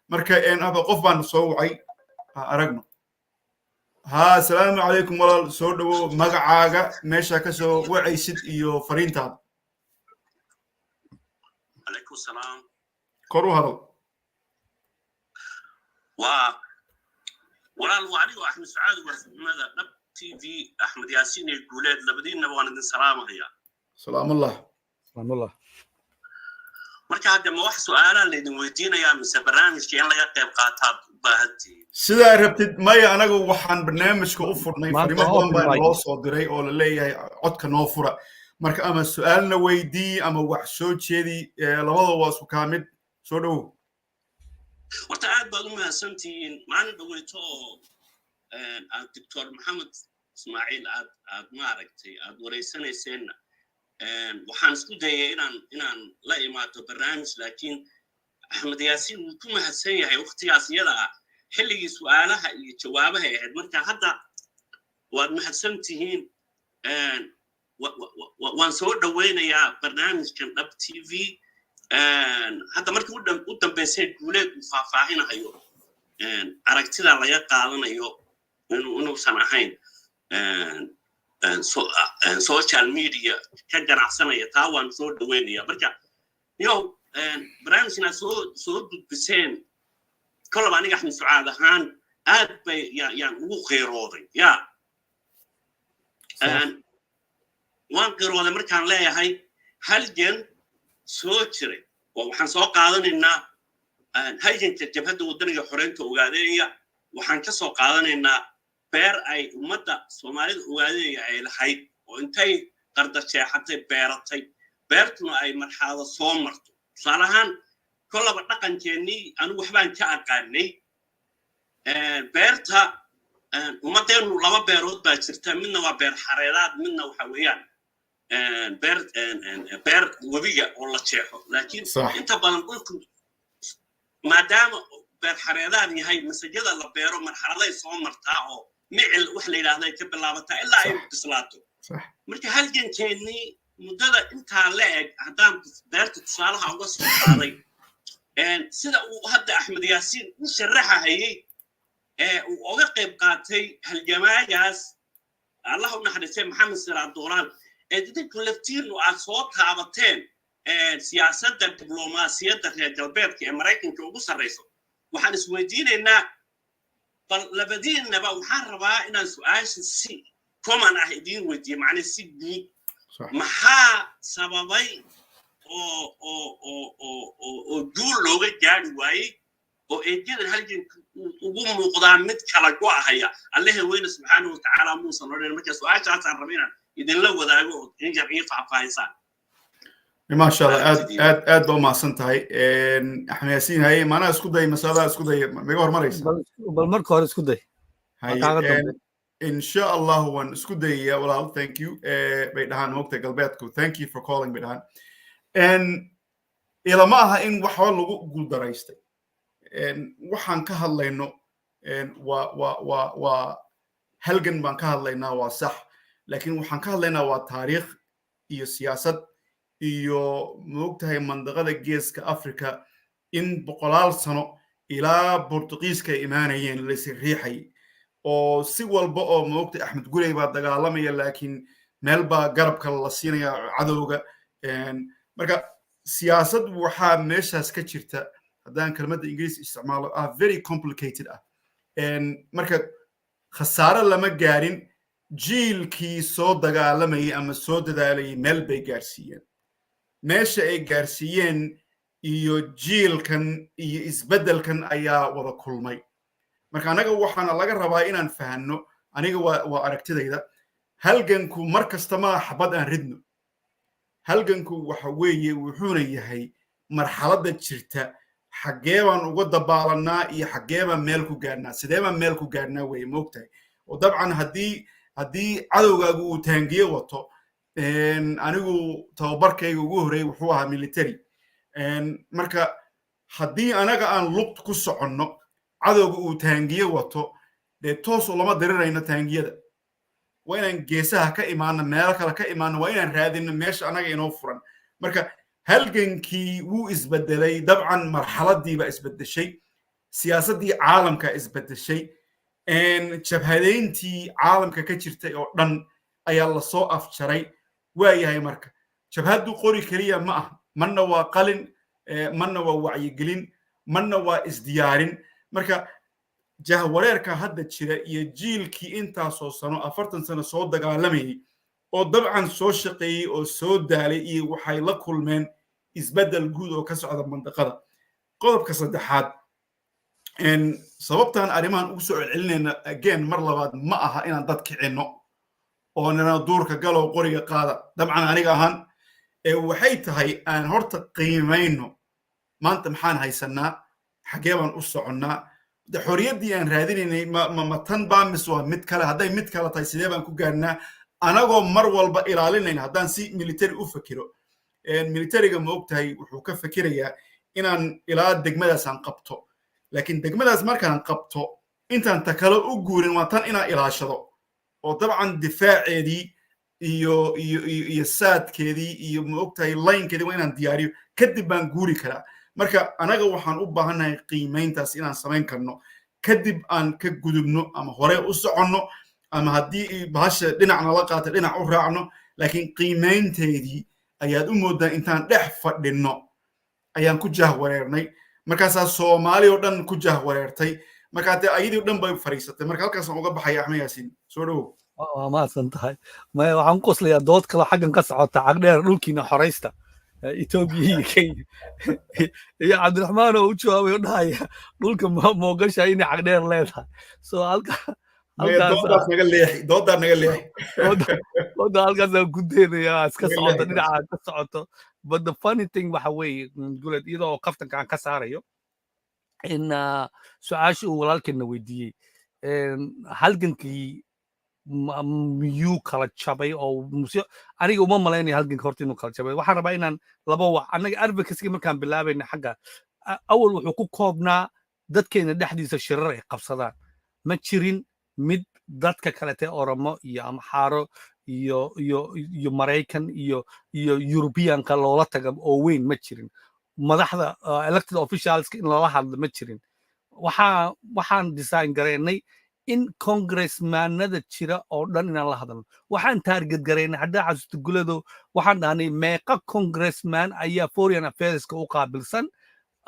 marka haba qof baan soo wacay aragno السلام عليكم والله سودو مقعاقة ماشا كسو وعيسد إيو فرينتاد عليكم السلام كورو هذا ولا الوعدي وأحمد سعاد وماذا نب تي في أحمد ياسين الجولاد لبدين نبغى السلام هي سلام الله سلام الله marka hadda ma wax su'aalaha la idin weydiinaya mise barnaamijka in laga qayb qaataa u baahantii sidaa rabtid maya anagu waxaan barnaamijka u furnay fariimo badan baa loo soo diray oo la leeyahay codka noo fura marka ama su'aalna weydii ama wax soo jeedi labada waa isku kaamid soo dhow horta aad baad u mahadsantihiin maalin dhaweyto Dr. Maxamed Ismaaciil aad maaragtay aad wareysanayseen waxaan isku dayay inaan la imaado barnaamij laakiin Axmed Yaasiin wuu ku mahadsan yahay waqtigaas iyada ah xilligii su'aalaha iyo jawaabaha ahayd marka hadda waad mahadsan tihiin waan soo dhaweynayaa barnaamijkan dhab TV hadda markii u dambeysay guuleed uu faahfaahinayo aragtida laga qaadanayo inuusan ahayn social media ka ganacsanaya taa waan soo dhaweynaya marka barnaamijkana soo gudbiseen kolaba aniga Axmed Sucaad ahaan aad bay yaan ugu qeyrooday waan qeyrooday markaan leeyahay halgan soo jiray oo waxaan soo qaadanaynaa halganka jabhadda wadaniga xoreynta ogaadeeya waxaan ka soo qaadanaynaa beer ay ummadda Soomaalida ogaadeeya ay lahayd oo intay qardasheexatay beeratay beertuna ay marxalado soo marto tusaale ahaan kolaba dhaqankeennii anigu waxbaan ka aqaanay beerta ummaddeenu laba beerood baa jirta midna waa beer xareedaad midna waxa weeyaan beer webiga oo la jeexo laakiin inta badan dhulku maadaama beer xareedaad yahay masajada la beero marxaladay soo martaa oo micil wax la yiraahdo ka bilaabataa ilaa ay bislaato marka halgankeennii muddada intaa la eg haddaan beerta tusaalaha uga soo qaaday sida uu hadda axmed yaasiin u sharaxahayey uu oga qayb qaatay halgamaagaas allah u naxariistay maxamed siraad doolaal dadku laftiinu aad soo taabateen siyaasadda diblomaasiyadda reer galbeedka ee maraykanka ugu sarreyso waxaan isweydiinaynaa bal labadiinaba waxaan rabaa inaan su-aasha si common ah idiin weydiiyo macnaa si guud maxaa sababay oo duul looga gaari waayey oo eejadan halganka ugu muuqdaan mid kala go'ahaya allahe weyne subxaanahu watacaala muusan odhan marka su-aashaasaan raba inaan idinla wadaago oo injar ii faahfaahisaan ما شاء الله اد ما سنتهاي احنا ياسين هاي ما انا اسكو داي مساله اسكو داي ميغور مريس بل مركو هور اسكو داي ان شاء الله وان اسكو داي والله ثانك يو بيدهان وقت قلبيتكو ثانك يو فور كولينج بيدهان ان الى ما ها ان wax lagu guul daraystay waxaan ka hadlayno wa halgan baan ka hadlaynaa waa sax laakiin waxaan ka hadlaynaa waa taariikh iyo siyaasad iyo moogtahay mandaqada geeska Afrika in boqolaal sano ilaa Portugiiska imaanayeen la siriixay oo si walba oo moogtay Axmed Gurey baa dagaalamaya laakiin meel baa garabka la siinaya cadowga marka siyaasad waxa meeshaas ka jirta haddaan kelmadda Ingiriis isticmaalo very complicated marka khasaare lama gaarin jiilkii soo dagaalamayay ama soo dadaalayay meel bay gaarsiiyeen meesha ay gaarsiiyeen iyo jiilkan iyo isbeddelkan ayaa wada kulmay marka anaga waxaana laga rabaa inaan fahanno aniga waa aragtidayda halganku mar kasta ma xabad aan ridno halganku waxa weeye wuxuuna yahay marxaladda jirta xagee baan uga dabaalanaa iyo xagee baan meel ku gaarnaa sidee baan meel ku gaarnaa weeye moogtahay oo dabcan haddii cadowgaagu uu taangiye wato anigu tababarkayga ugu horeeyay wuxuu ahaa military marka haddii anaga aan luqt ku soconno cadowga uu taangiye wato dee toos lama dirirayno taangiyada waa inaan geesaha ka imaano meelo kale ka imaano waa inaan raadino meesha anaga inoo furan marka halgankii wuu isbedelay dabcan marxaladiiba isbedeshay siyaasaddii caalamka isbedeshay jabhadeyntii caalamka ka jirtay oo dhan ayaa la soo afjaray waayahay marka jabhaddu qori kaliya ma ah manna waa qalin manna waa wacyigelin manna waa isdiyaarin marka jahwareerka hadda jira iyo jiilkii intaasoo sano 40 sano soo dagaalamayay oo dabcan soo shaqeeyay oo soo daalay iyo waxay la kulmeen isbeddel guud oo ka socda mandaqada qodobka saddexaad sababtan arrimahan ugu soo celinayna again mar labaad ma aha inaan dad kicinno oo nana duurka galo qoriga qaada dabcan aniga ahaan waxay tahay aan horta qiimayno maanta maxaan haysanaa xagee baan u soconnaa xorriyaddii aan raadinaynay ma tan baa mise waa mid kale hadday mid kale tahay sidee baan ku gaarnaa anagoo mar walba ilaalinayna haddaan si military u fakiro militariga ma ogtahay wuxuu ka fakirayaa inaan ilaa degmadaasaan qabto laakiin degmadaas markaan qabto intaan ta kale u guurin waa tan inaan ilaashado oo dabcan difaaceedii iyo saadkeedii iyo ma ogtahay laynkeedii waa inaan diyaariyo kadib baan guuri karaa marka anaga waxaan u baahannahay qiimayntaas inaan samayn karno kadib aan ka gudubno ama hore u soconno ama haddii bahasha dhinacna la qaata dhinac u raacno laakiin qiimaynteedii ayaad u mooddaa intaan dhex fadhinno ayaan ku jahwareernay markaasaa soomaali oo dhan ku jahwareertay markaa dee ayadii o dhan bay fariisatay marka halkaasaan uga baxaya axmed yaasiin soo dhowow waa mahadsan tahay maya waxaan ku qoslayaa dood kale xaggan ka socota cagdheer dhulkiina xoraysta Etoobiya iyo Kenya iyo Cabdiraxmaan oo u jawaabay oo dhahaya dhulka moogasha inay cagdheer leedahay so doodaa naga leexi halkaasaan ku deenayaa iska socoto dhinaca ka socoto but the funny thing waxa weeye guleed iyadoo kaftanka aan ka saarayo in su-aasha uu walaalkeena weydiiyey halgankii miyuu kala jabay oo aniga uma malaynaya halganka horta inuu kala jabay waxaan rabaa inaan laba wax annaga advocacy markaan bilaabayna xagga awal wuxuu ku koobnaa dadkeena dhexdiisa shirar ay qabsadaan ma jirin mid dadka kalete oromo iyo amxaaro iyo Maraykan iyo Europeanka loola taga oo weyn ma jirin madaxda elected officials in lala hadlo ma jirin waxaan design gareynay in congressmanada jira oo dhan inaan la hadalno waxaan target gareynay hadda xasuusta gulado waxaan dhahnay meeqa congressman ayaa foreign affairska u qaabilsan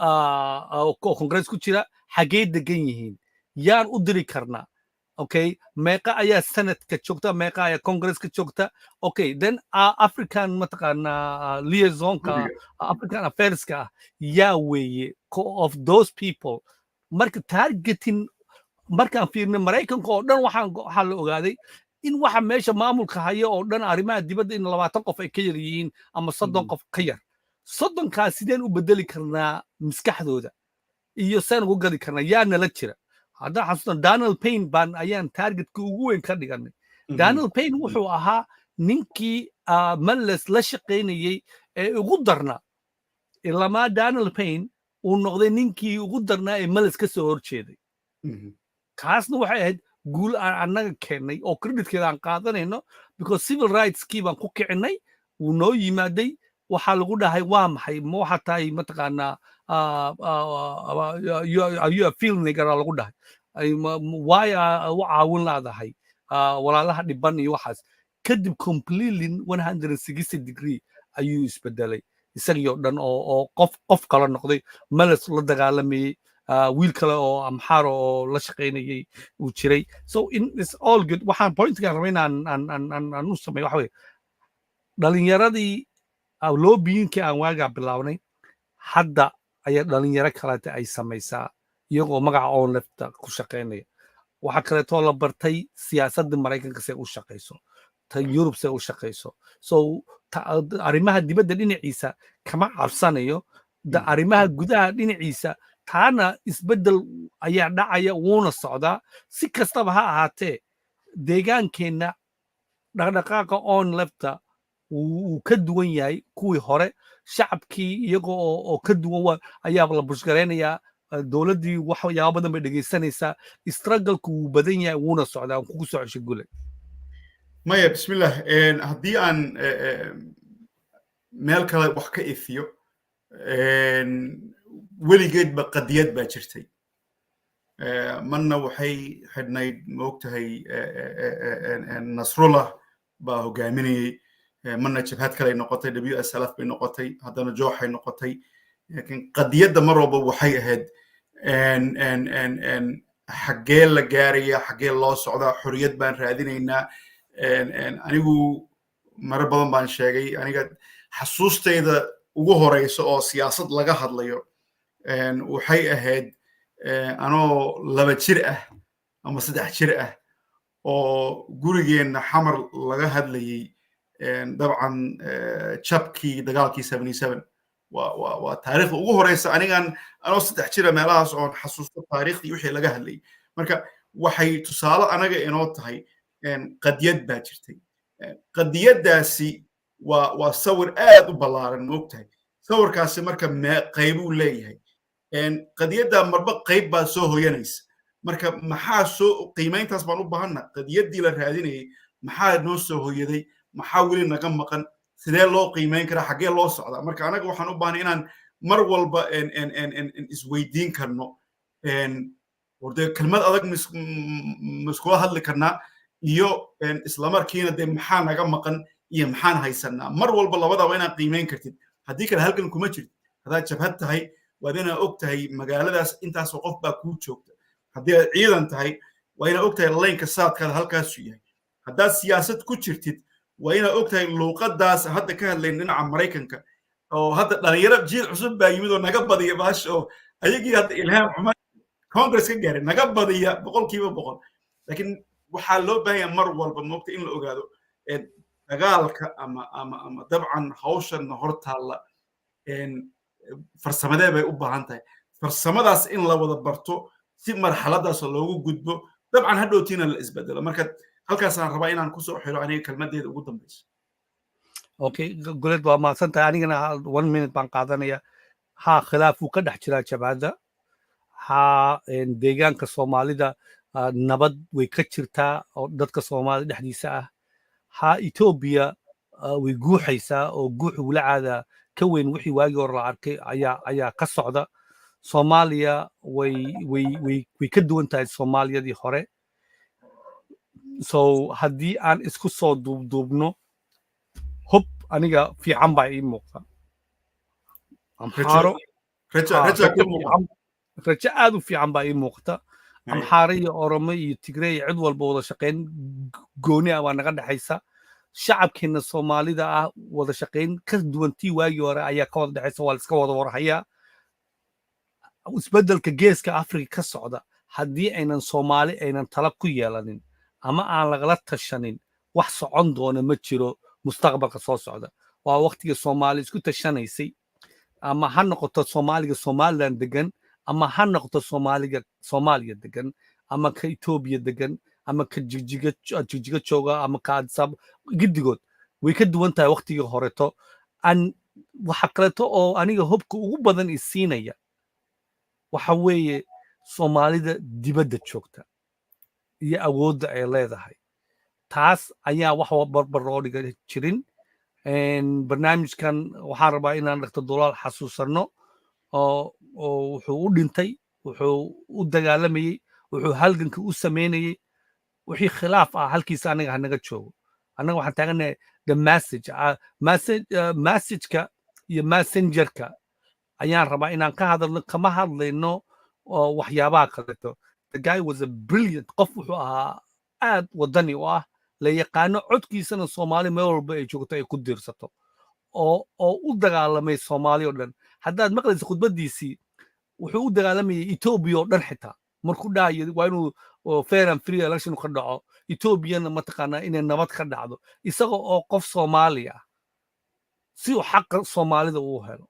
oo congress ku jira xagee degan yihiin yaan u diri karnaa okay meeqa ayaa senatka joogta meeqa ayaa congresska joogta okay then african mataqaana liaisonka african affairska yaa weeye of those people marka targeting markaan fiirnay maraykanka oo dhan waxaa la ogaaday in waxa meesha maamulka haya oo dhan arrimaha dibadda in 20 qof ay ka yar yihiin ama 30 qof ka yar 30kaas sideen u bedeli karnaa maskaxdooda iyo saan ugu gadi karnaa yaa nala jira haddaan xasuustan Donald Payne baan ayaan targetka ugu weyn ka dhiganay Donald Payne wuxuu ahaa ninkii Malles la shaqaynayay ee ugu darnaa ilamaa Donald Payne uu noqday ninkii ugu darnaa ee Malles ka soo horjeeday kaasna waxay ahayd guul aan annaga keennay oo creditkeeda aan qaadanayno because civil rights kii baan ku kicinay wuu noo yimaaday waxaa lagu dhahay waa maxay ma waxaa tahay mataqaanaa you a field nigger lagu dhahay waay u caawin laadahay walaalaha dhiban iyo waxaas kadib completely 160 degree ayuu isbedelay isagii oo dhan oo qof kala noqday Malles la dagaalamayay wiil kale oo amxaaro oo la shaqaynayay uu jiray so it's all good waxaan pointkaan rabay aan u sameeyo waxa weeye dhalinyaradii loobiyinkii aan waagaa bilaabnay hadda ayaa dhalinyaro kalete ay samaysaa iyagoo magaca oon lefta ku shaqaynaya waxaa kaleetoo la bartay siyaasadda maraykanka see u shaqayso ta yurub see u shaqayso so arrimaha dibadda dhinaciisa kama cabsanayo arrimaha gudaha dhinaciisa taana isbeddel ayaa dhacaya wuuna socdaa si kastaba ha ahaatee deegaankeenna dhaqdhaqaaqa on lefta wuu ka duwan yahay kuwii hore shacabkii iyaga oo ka duwan ayaa la bushgaraynayaa dowladdii waxyaaba badan bay dhegaysanaysaa strugglku wuu badan yahay wuuna socdaa aan kugu soo cesho gule maya bismillah haddii aan meel kale wax ka ifiyo weligeedba qadiyad baa jirtay marna waxay xidhnayd maogtahay nasrullah baa hogaaminayay marna jabhad kale noqotay WSLF bay noqotay haddana jooxay noqotay laakiin qadiyadda mar walba waxay ahayd xaggee la gaaraya xaggee loo socdaa xorriyad baan raadinaynaa anigu maro badan baan sheegay aniga xasuustayda ugu horeysa oo siyaasad laga hadlayo waxay ahayd anoo 2 jir ah ama 3 jir ah oo gurigeenna xamar laga hadlayay dabcan jabkii dagaalkii 77 waa taariikhda ugu horeysa anigan anoo 3 jira meelahaas oon xasuusto taariikhdii wixii laga hadlayay marka waxay tusaale anaga inoo tahay qadiyad baa jirtay qadiyaddaasi waa sawir aad u ballaaran moogtahay sawirkaasi marka qaybuu leeyahay qadiyadda marba qayb baa soo hoyanaysa marka maxaa soo qiimayntaas baan u baahanna qadiyaddii la raadinayay maxaa noo soo hoyaday maxaa weli naga maqan sidee loo qiimayn karaa xaggee loo socdaa marka anaga waxaan u baahnay inaan mar walba isweydiin karno wardee kelmad adag miskula hadli karnaa iyo islamarkiina dee maxaa naga maqan iyo maxaan haysanaa mar walba labadaba inaad qiimayn kartid haddii kale halkan kuma jirto haddaad jabhad tahay waad inaad og tahay magaaladaas intaasoo qof baa kuu joogta haddii aad ciidan tahay waa inaad og tahay laynka saadkaada halkaasuu yahay haddaad siyaasad ku jirtid waa inaad og tahay luuqadaas hadda ka hadlayn dhinaca maraykanka oo hadda dhalinyaro jiil cusub baa yimid oo naga badiya baash oo ayagii hadda ilhaam xuma congress ka gaaray naga badiya 100% laakiin waxaa loo baahan yahay mar walba moogta in la ogaado dagaalka ama dabcan hawshan hortaalla farsamadee bay u baahan tahay farsamadaas in la wada barto si marxaladaas loogu gudbo dabcan hadhowtiina la isbedelo marka halkaasaan rabaa inaan kusoo xiro aniga kelmadeeda ugu dambayso okay guleed waa mahadsan tahay anigana 1 minute baan qaadanaya haa khilaaf uu ka dhex jiraa jabhadda haa deegaanka soomaalida nabad way ka jirtaa oo dadka soomaalida dhexdiisa ah ha Etoobiya way guuxaysaa oo guuxu walacaada ka weyn wixii waagii hore la arkay ayaa ka socda Soomaaliya way ka duwan tahay Soomaaliyadii hore so haddii aan isku soo duubduubno hub aniga fiican baa ii muuqda amxaaro rajo aad u fiican baa ii muuqata amxaaro iyo oromo iyo tigrey iyo cid walba wada shaqayn gooni ah baa naga dhexaysa shacabkeena Soomaalida ah wada shaqayn ka duwantii waagii hore ayaa ka wada dhexaysa waa la iska wada warhayaa isbeddelka geeska Afrika ka socda haddii aynan Soomaali aynan tala ku yeelanin ama aan lagala tashanin wax socon doona ma jiro mustaqbalka soo socda waa waqtiga Soomaali isku tashanaysay ama ha noqoto Soomaaliga Somaliland degan ama ha noqoto Soomaaliya degan ama ka Itoobiya degan ama ka jigjiga jooga ama ka Addis gidigood way ka duwan tahay waqtigii horeto waxa kaleeto oo aniga hubka ugu badan isiinaya waxa weeye Soomaalida dibadda joogta iyo awoodda ay leedahay taas ayaa wax barbar loo dhiga jirin barnaamijkan waxaan rabaa inaan dhagto Doolaal xasuusano oo wuxuu u dhintay wuxuu u dagaalamayey wuxuu halganka u sameynayey wixii khilaaf ah halkiisa anaga hanaga joogo annaga waxaan taaganahay the messageka iyo messengerka ayaan rabaa inaan ka hadalno kama hadlayno waxyaabaha kaleeto the guy was a brilliant qof wuxuu ahaa aad wadani u ah la yaqaano codkiisana Soomaali meel walba ay joogto ay ku diirsato oo u dagaalamay Soomaali oo dhan haddaad maqlayso khudbadiisii wuxuu u dagaalamayay Etoobiya oo dhan xitaa markuu dhahayo waa inuu fair and free election ka dhaco Etoobiyana mataqaanaa inay nabad ka dhacdo isaga oo qof Soomaali ah si uu xaqa Soomaalida uu helo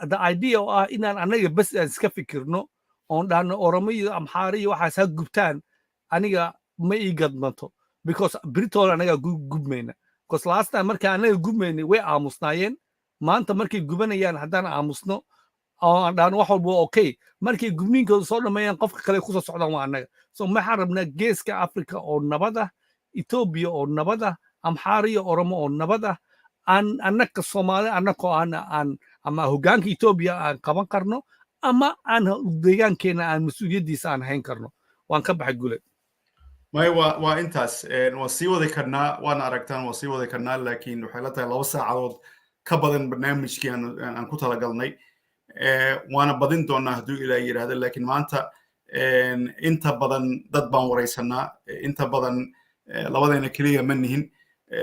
the idea oo ah inaan anaga bas aan iska fikirno oon dhahno Oromo iyo Amxaari iyo waxaas ha gubtaan aniga ma ii gadmanto because Britool anaga gubmayna because last time markii anaga gubmaynay way aamusnaayeen maanta markay gubanayaan haddaan aamusno oo aan dhahno wax walba okay markay gubniinkooda soo dhameeyaan qofka kale ku soo socdaan waa anaga so maxaan rabnaa geeska Afrika oo nabad ah Etoobiya oo nabad ah Amxaari iyo Oromo oo nabad ah annaka Soomaali annakoo aan ama hoggaanka Etoobiya aan qaban karno ama aan deegaankeena aan mas'uuliyadiisa aan hayn karno waan ka baxay gule may waa intaas waa sii wadi karnaa waana aragtaan waa sii wadi karnaa laakiin waxay la tahay 2 saacadood ka badan barnaamijkii aan ku talagalnay waana badin doonaa hadduu ilaahay yiraahdo laakiin maanta inta badan dad baan waraysanaa inta badan labadeena keliya ma nihin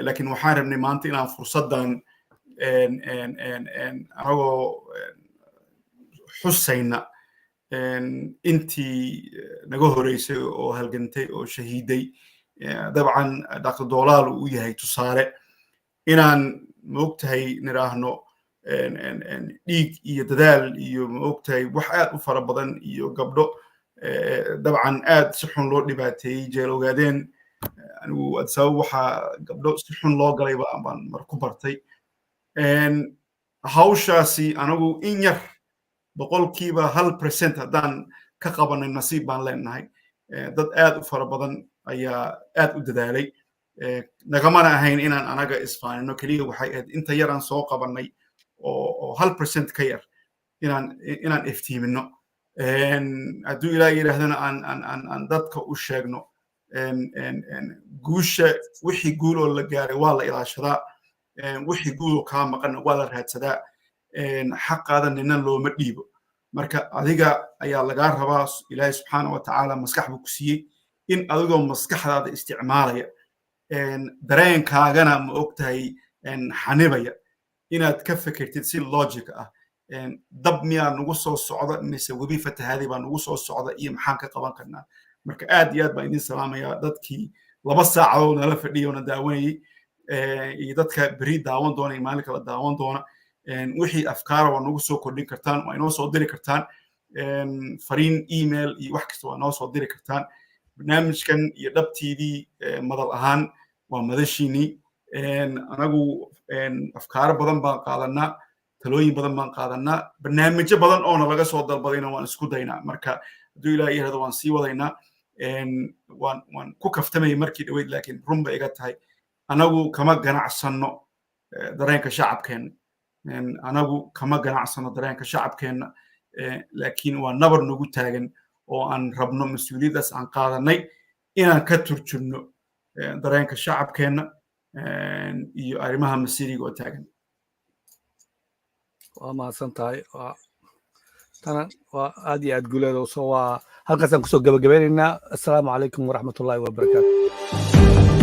laakiin waxaan rabnay maanta inaan fursaddan anagoo xusayna intii naga horeysay oo halgantay oo shahiiday dabcan Dr. Doolaal uu yahay tusaale inaan moogtahay niraahno dhiig iyo dadaal iyo moogtahay wax aad u fara badan iyo gabdho dabcan aad si xun loo dhibaateeyey jeel ogaadeen anigu sabab waxa gabdho si xun loo galay baan mar ku bartay hawshaasi anagu in yar 1% haddaan ka qabanay nasiib baan leenahay dad aad u fara badan ayaa aad u dadaalay nagamana ahayn inaan anaga isfaanino keliya waxay ahayd inta yaraan soo qabanay oo 1% ka yar inaan iftiimino hadduu ilaahay yidhaahdana aan dadka u sheegno guusha wixii guul oo la gaaray waa la ilaashadaa wixii guul oo kaa maqan waa la raadsadaa xaqaada nina looma dhiibo marka adiga ayaa lagaa rabaa ilaahay subxaana wa tacaala maskax buu ku siiyey in adigoo maskaxdaada isticmaalaya dareenkaagana ma ogtahay xanibaya inaad ka fekertid si logic ah dab miyaa nagu soo socda mise webi fatahaadii baa nagu soo socda iyo maxaan ka qaban karnaa marka aad iyo aad baan idin salaamayaa dadkii 2 saacadood nala fadhiyo na daawanayay iyo dadka beri daawan doona iyo maalin kala daawan doona wixii afkaara waa nagu soo kordhin kartaan waa inoo soo diri kartaan fariin email iyo wax kasta waa noo soo diri kartaan barnaamijkan iyo dhabtiidii madal ahaan waa madashiinii anagu afkaaro badan baan qaadanaa talooyin badan baan qaadanaa barnaamijyo badan oona laga soo dalbadayna waan isku daynaa marka hadduu ilaahay yirahdo waan sii wadaynaa waan ku kaftamayay markii dhaweyd laakiin run bay iga tahay anagu kama ganacsano dareenka shacabkeena anagu kama ganacsano dareenka shacabkeena laakiin waa nabar nagu taagan oo aan rabno mas'uuliyadaas aan qaadanay inaan ka turjurno dareenka shacabkeena iyo arrimaha masiiriga oo taagan waa mahadsan tahay tana waa aad iyo aad guuleedo soo waa halkaasaan kusoo gabagabeynaynaa assalaamu calaykum waraxmatullaahi wabarakaatu